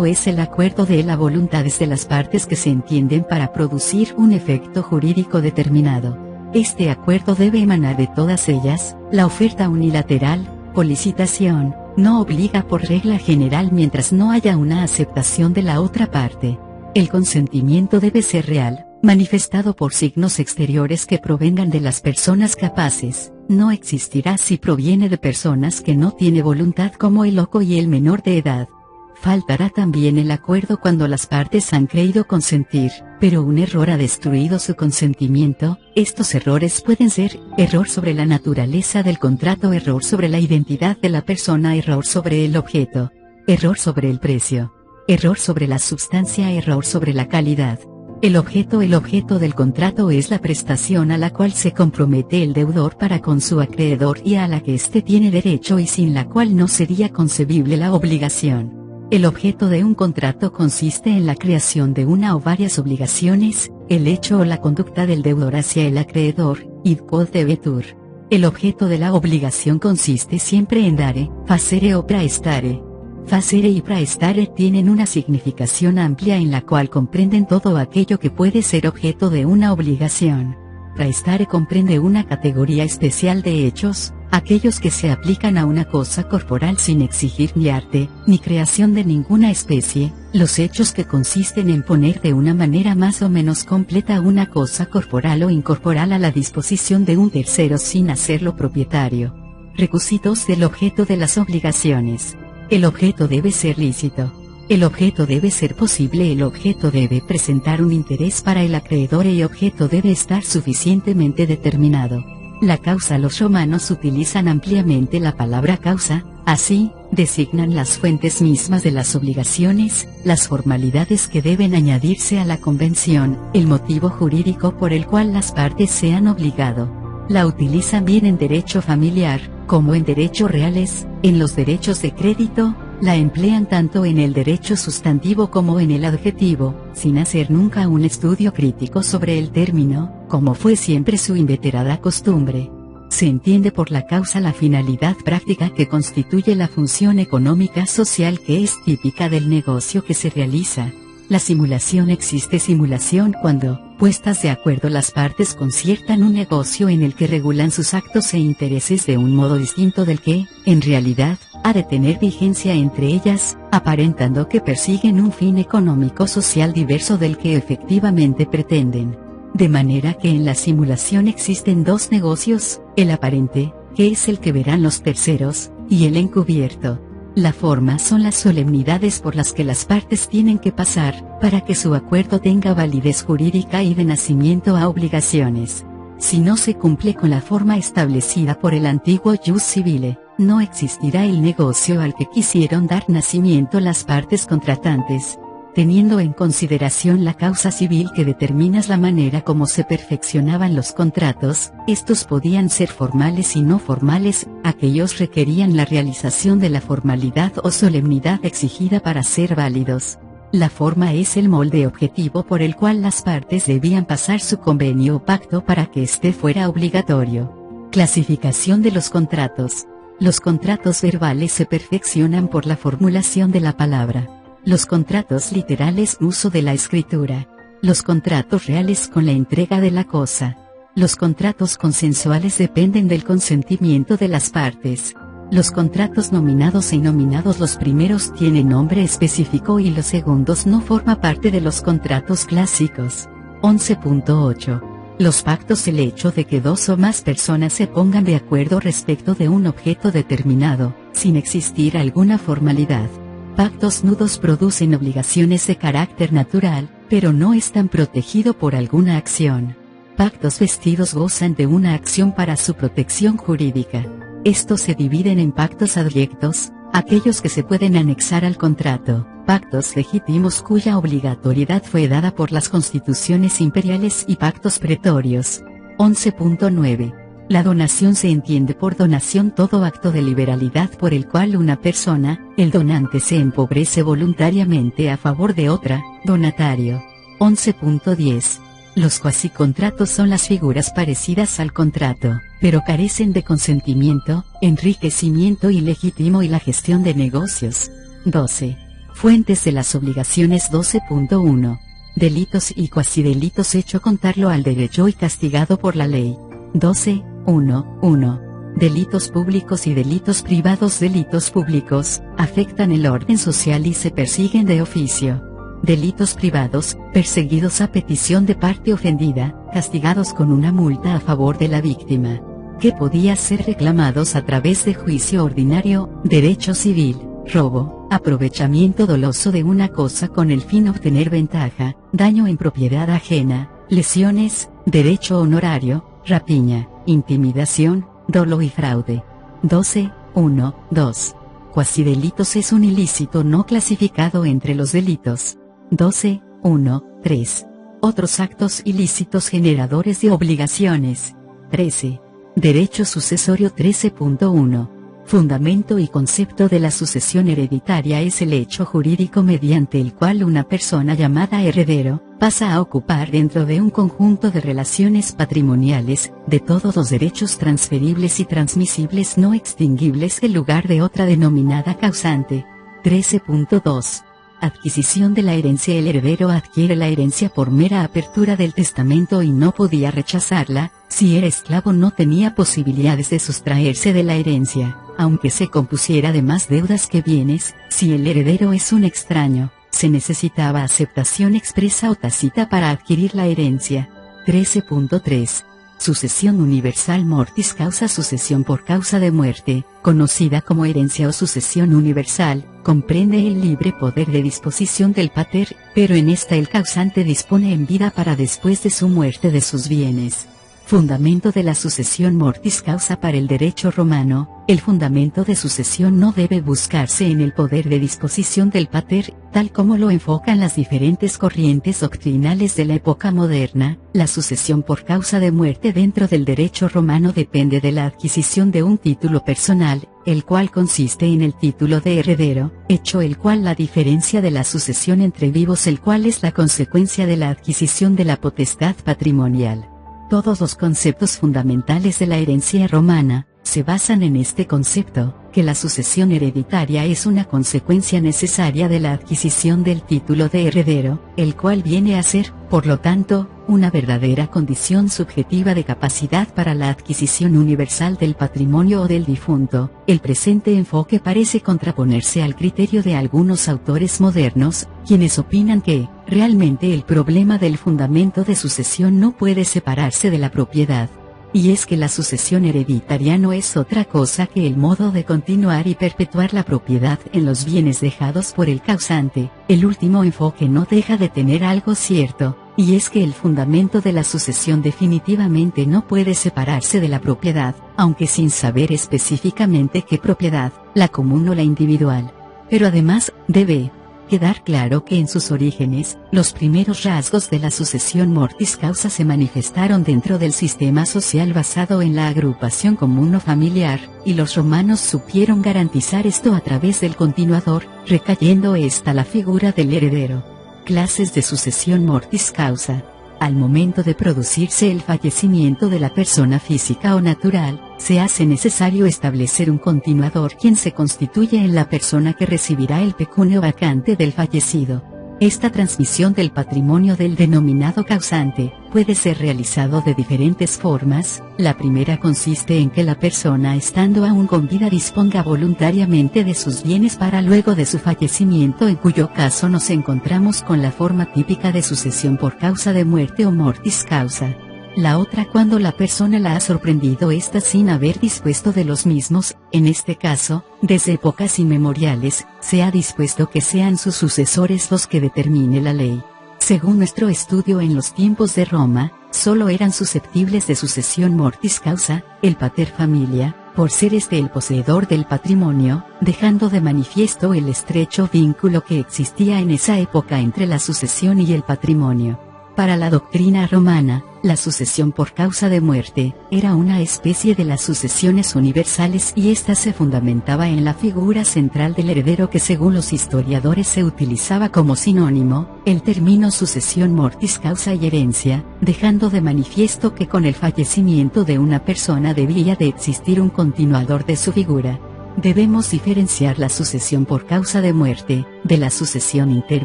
es el acuerdo de las voluntades de las partes que se entienden para producir un efecto jurídico determinado. Este acuerdo debe emanar de todas ellas. La oferta unilateral, o licitación, no obliga por regla general mientras no haya una aceptación de la otra parte. El consentimiento debe ser real, manifestado por signos exteriores que provengan de las personas capaces. No existirá si proviene de personas que no tiene voluntad, como el loco y el menor de edad. Faltará también el acuerdo cuando las partes han creído consentir, pero un error ha destruido su consentimiento. Estos errores pueden ser: error sobre la naturaleza del contrato, error sobre la identidad de la persona, error sobre el objeto, error sobre el precio, error sobre la sustancia, error sobre la calidad. El objeto del contrato es la prestación a la cual se compromete el deudor para con su acreedor y a la que éste tiene derecho y sin la cual no sería concebible la obligación. El objeto de un contrato consiste en la creación de una o varias obligaciones, el hecho o la conducta del deudor hacia el acreedor, id quod debetur. El objeto de la obligación consiste siempre en dare, facere o praestare. Facere y praestare tienen una significación amplia en la cual comprenden todo aquello que puede ser objeto de una obligación. Praestare comprende una categoría especial de hechos, aquellos que se aplican a una cosa corporal sin exigir ni arte, ni creación de ninguna especie, los hechos que consisten en poner de una manera más o menos completa una cosa corporal o incorporal a la disposición de un tercero sin hacerlo propietario. Requisitos del objeto de las obligaciones. El objeto debe ser lícito. El objeto debe ser posible. El objeto debe presentar un interés para el acreedor y el objeto debe estar suficientemente determinado. La causa. Los romanos utilizan ampliamente la palabra causa, así, designan las fuentes mismas de las obligaciones, las formalidades que deben añadirse a la convención, el motivo jurídico por el cual las partes se han obligado. La utilizan bien en derecho familiar, como en derechos reales, en los derechos de crédito, la emplean tanto en el derecho sustantivo como en el adjetivo, sin hacer nunca un estudio crítico sobre el término, como fue siempre su inveterada costumbre. Se entiende por la causa la finalidad práctica que constituye la función económica social que es típica del negocio que se realiza. La simulación existe simulación cuando, puestas de acuerdo las partes conciertan un negocio en el que regulan sus actos e intereses de un modo distinto del que, en realidad, ha de tener vigencia entre ellas, aparentando que persiguen un fin económico social diverso del que efectivamente pretenden. De manera que en la simulación existen dos negocios, el aparente, que es el que verán los terceros, y el encubierto. La forma son las solemnidades por las que las partes tienen que pasar, para que su acuerdo tenga validez jurídica y de nacimiento a obligaciones. Si no se cumple con la forma establecida por el antiguo jus civile, no existirá el negocio al que quisieron dar nacimiento las partes contratantes. Teniendo en consideración la causa civil que determina la manera como se perfeccionaban los contratos, estos podían ser formales y no formales, aquellos requerían la realización de la formalidad o solemnidad exigida para ser válidos. La forma es el molde objetivo por el cual las partes debían pasar su convenio o pacto para que éste fuera obligatorio. Clasificación de los contratos. Los contratos verbales se perfeccionan por la formulación de la palabra. Los contratos literales uso de la escritura. Los contratos reales con la entrega de la cosa. Los contratos consensuales dependen del consentimiento de las partes. Los contratos nominados e innominados, los primeros tienen nombre específico y los segundos no forma parte de los contratos clásicos. 11.8. Los pactos, el hecho de que dos o más personas se pongan de acuerdo respecto de un objeto determinado, sin existir alguna formalidad. Pactos nudos producen obligaciones de carácter natural, pero no están protegidos por alguna acción. Pactos vestidos gozan de una acción para su protección jurídica. Estos se dividen en pactos adyectos, aquellos que se pueden anexar al contrato, pactos legítimos cuya obligatoriedad fue dada por las constituciones imperiales y pactos pretorios. 11.9. La donación se entiende por donación todo acto de liberalidad por el cual una persona, el donante, se empobrece voluntariamente a favor de otra, donatario. 11.10. Los cuasicontratos son las figuras parecidas al contrato, pero carecen de consentimiento, enriquecimiento ilegítimo y la gestión de negocios. 12. Fuentes de las obligaciones. 12.1. Delitos y cuasidelitos, hecho contrario al derecho y castigado por la ley. 12.1.1. Delitos públicos y delitos privados. Delitos públicos, afectan el orden social y se persiguen de oficio. Delitos privados, perseguidos a petición de parte ofendida, castigados con una multa a favor de la víctima, que podía ser reclamados a través de juicio ordinario, derecho civil, robo, aprovechamiento doloso de una cosa con el fin de obtener ventaja, daño en propiedad ajena, lesiones, derecho honorario, rapiña, intimidación, dolo y fraude. 12.1.2. Cuasidelitos es un ilícito no clasificado entre los delitos. 12.1.3. Otros actos ilícitos generadores de obligaciones. 13. Derecho sucesorio. 13.1. Fundamento y concepto de la sucesión hereditaria es el hecho jurídico mediante el cual una persona llamada heredero, pasa a ocupar dentro de un conjunto de relaciones patrimoniales, de todos los derechos transferibles y transmisibles no extinguibles el lugar de otra denominada causante. 13.2. Adquisición de la herencia. El heredero adquiere la herencia por mera apertura del testamento y no podía rechazarla. Si era esclavo no tenía posibilidades de sustraerse de la herencia, aunque se compusiera de más deudas que bienes. Si el heredero es un extraño, se necesitaba aceptación expresa o tácita para adquirir la herencia. 13.3. Sucesión universal. Mortis causa, sucesión por causa de muerte, conocida como herencia o sucesión universal, comprende el libre poder de disposición del pater, pero en esta el causante dispone en vida para después de su muerte de sus bienes. Fundamento de la sucesión mortis causa para el derecho romano. El fundamento de sucesión no debe buscarse en el poder de disposición del pater, tal como lo enfocan las diferentes corrientes doctrinales de la época moderna. La sucesión por causa de muerte dentro del derecho romano depende de la adquisición de un título personal, el cual consiste en el título de heredero, hecho el cual la diferencia de la sucesión entre vivos, el cual es la consecuencia de la adquisición de la potestad patrimonial. Todos los conceptos fundamentales de la herencia romana se basan en este concepto, que la sucesión hereditaria es una consecuencia necesaria de la adquisición del título de heredero, el cual viene a ser, por lo tanto, una verdadera condición subjetiva de capacidad para la adquisición universal del patrimonio o del difunto. El presente enfoque parece contraponerse al criterio de algunos autores modernos, quienes opinan que, realmente el problema del fundamento de sucesión no puede separarse de la propiedad. Y es que la sucesión hereditaria no es otra cosa que el modo de continuar y perpetuar la propiedad en los bienes dejados por el causante. El último enfoque no deja de tener algo cierto, y es que el fundamento de la sucesión definitivamente no puede separarse de la propiedad, aunque sin saber específicamente qué propiedad, la común o la individual. Pero además, debe quedar claro que en sus orígenes, los primeros rasgos de la sucesión mortis causa se manifestaron dentro del sistema social basado en la agrupación común o familiar, y los romanos supieron garantizar esto a través del continuador, recayendo esta la figura del heredero. Clases de sucesión mortis causa. Al momento de producirse el fallecimiento de la persona física o natural, se hace necesario establecer un continuador quien se constituye en la persona que recibirá el pecunio vacante del fallecido. Esta transmisión del patrimonio del denominado causante puede ser realizado de diferentes formas. La primera consiste en que la persona, estando aún con vida, disponga voluntariamente de sus bienes para luego de su fallecimiento, en cuyo caso nos encontramos con la forma típica de sucesión por causa de muerte o mortis causa. La otra, cuando la persona la ha sorprendido ésta sin haber dispuesto de los mismos. En este caso, desde épocas inmemoriales, se ha dispuesto que sean sus sucesores los que determine la ley. Según nuestro estudio, en los tiempos de Roma, solo eran susceptibles de sucesión mortis causa, el pater familia, por ser este el poseedor del patrimonio, dejando de manifiesto el estrecho vínculo que existía en esa época entre la sucesión y el patrimonio. Para la doctrina romana, la sucesión por causa de muerte era una especie de las sucesiones universales, y ésta se fundamentaba en la figura central del heredero, que según los historiadores se utilizaba como sinónimo el término sucesión mortis causa y herencia, dejando de manifiesto que con el fallecimiento de una persona debía de existir un continuador de su figura. Debemos diferenciar la sucesión por causa de muerte de la sucesión inter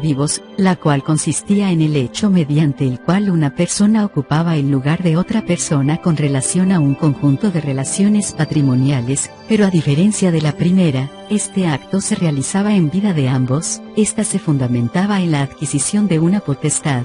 vivos, la cual consistía en el hecho mediante el cual una persona ocupaba el lugar de otra persona con relación a un conjunto de relaciones patrimoniales, pero a diferencia de la primera, este acto se realizaba en vida de ambos. Esta se fundamentaba en la adquisición de una potestad.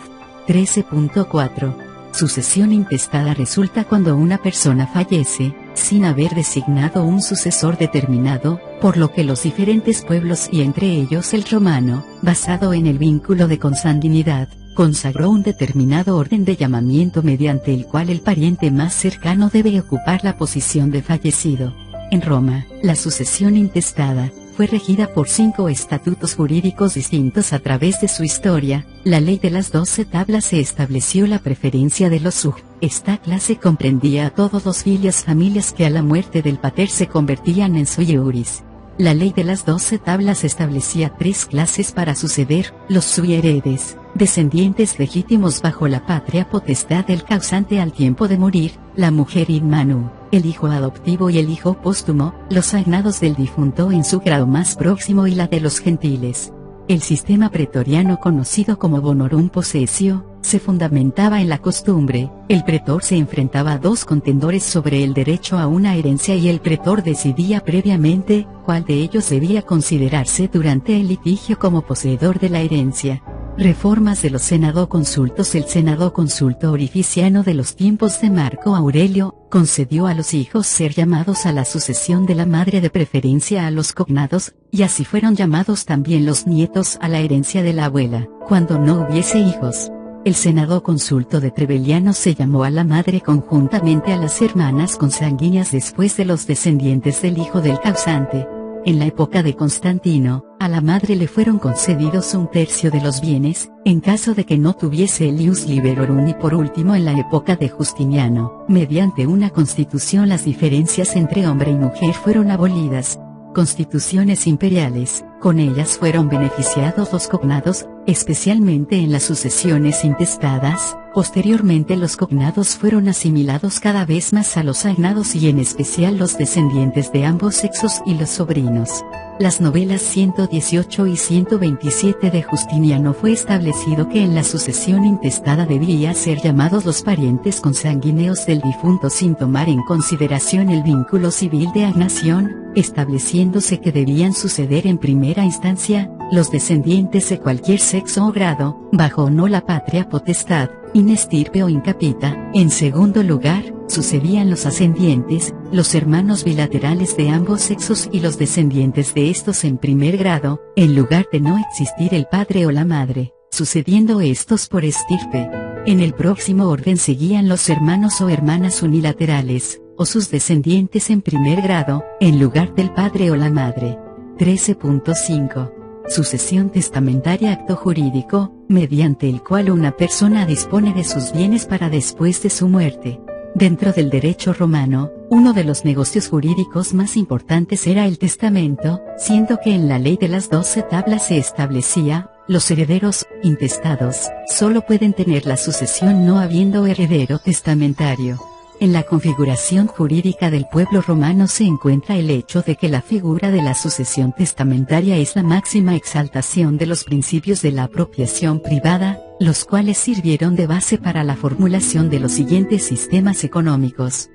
13.4. Sucesión intestada resulta cuando una persona fallece, sin haber designado un sucesor determinado, por lo que los diferentes pueblos, y entre ellos el romano, basado en el vínculo de consanguinidad, consagró un determinado orden de llamamiento mediante el cual el pariente más cercano debe ocupar la posición de fallecido. En Roma, la sucesión intestada fue regida por 5 estatutos jurídicos distintos a través de su historia. La ley de las 12 tablas se estableció la preferencia de los sug. Esta clase comprendía a todos los filias familias que a la muerte del pater se convertían en sui iuris. La ley de las 12 tablas establecía 3 clases para suceder: los sui heredes, descendientes legítimos bajo la patria potestad del causante al tiempo de morir; la mujer in manu, el hijo adoptivo y el hijo póstumo, los agnados del difunto en su grado más próximo; y la de los gentiles. El sistema pretoriano, conocido como bonorum possessio, se fundamentaba en la costumbre. El pretor se enfrentaba a 2 contendores sobre el derecho a una herencia, y el pretor decidía previamente cuál de ellos debía considerarse durante el litigio como poseedor de la herencia. Reformas de los Senado-Consultos. El Senado-Consulto Orificiano de los tiempos de Marco Aurelio concedió a los hijos ser llamados a la sucesión de la madre, de preferencia a los cognados, y así fueron llamados también los nietos a la herencia de la abuela, cuando no hubiese hijos. El Senado Consulto de Trevelyan se llamó a la madre conjuntamente a las hermanas consanguíneas después de los descendientes del hijo del causante. En la época de Constantino, a la madre le fueron concedidos 1/3 de los bienes, en caso de que no tuviese el ius liberorum, y por último en la época de Justiniano, mediante una constitución las diferencias entre hombre y mujer fueron abolidas. Constituciones imperiales, con ellas fueron beneficiados los cognados, especialmente en las sucesiones intestadas. Posteriormente los cognados fueron asimilados cada vez más a los agnados y en especial los descendientes de ambos sexos y los sobrinos. Las novelas 118 y 127 de Justiniano fue establecido que en la sucesión intestada debía ser llamados los parientes consanguíneos del difunto sin tomar en consideración el vínculo civil de agnación, estableciéndose que debían suceder en primera instancia los descendientes de cualquier sexo o grado, bajo o no la patria potestad, in estirpe o in capita. En segundo lugar, sucedían los ascendientes, los hermanos bilaterales de ambos sexos y los descendientes de estos en primer grado, en lugar de no existir el padre o la madre, sucediendo estos por estirpe. En el próximo orden seguían los hermanos o hermanas unilaterales, o sus descendientes en primer grado, en lugar del padre o la madre. 13.5. Sucesión testamentaria, acto jurídico, mediante el cual una persona dispone de sus bienes para después de su muerte. Dentro del derecho romano, uno de los negocios jurídicos más importantes era el testamento, siendo que en la ley de las 12 tablas se establecía, los herederos, intestados, solo pueden tener la sucesión no habiendo heredero testamentario. En la configuración jurídica del pueblo romano se encuentra el hecho de que la figura de la sucesión testamentaria es la máxima exaltación de los principios de la apropiación privada, los cuales sirvieron de base para la formulación de los siguientes sistemas económicos.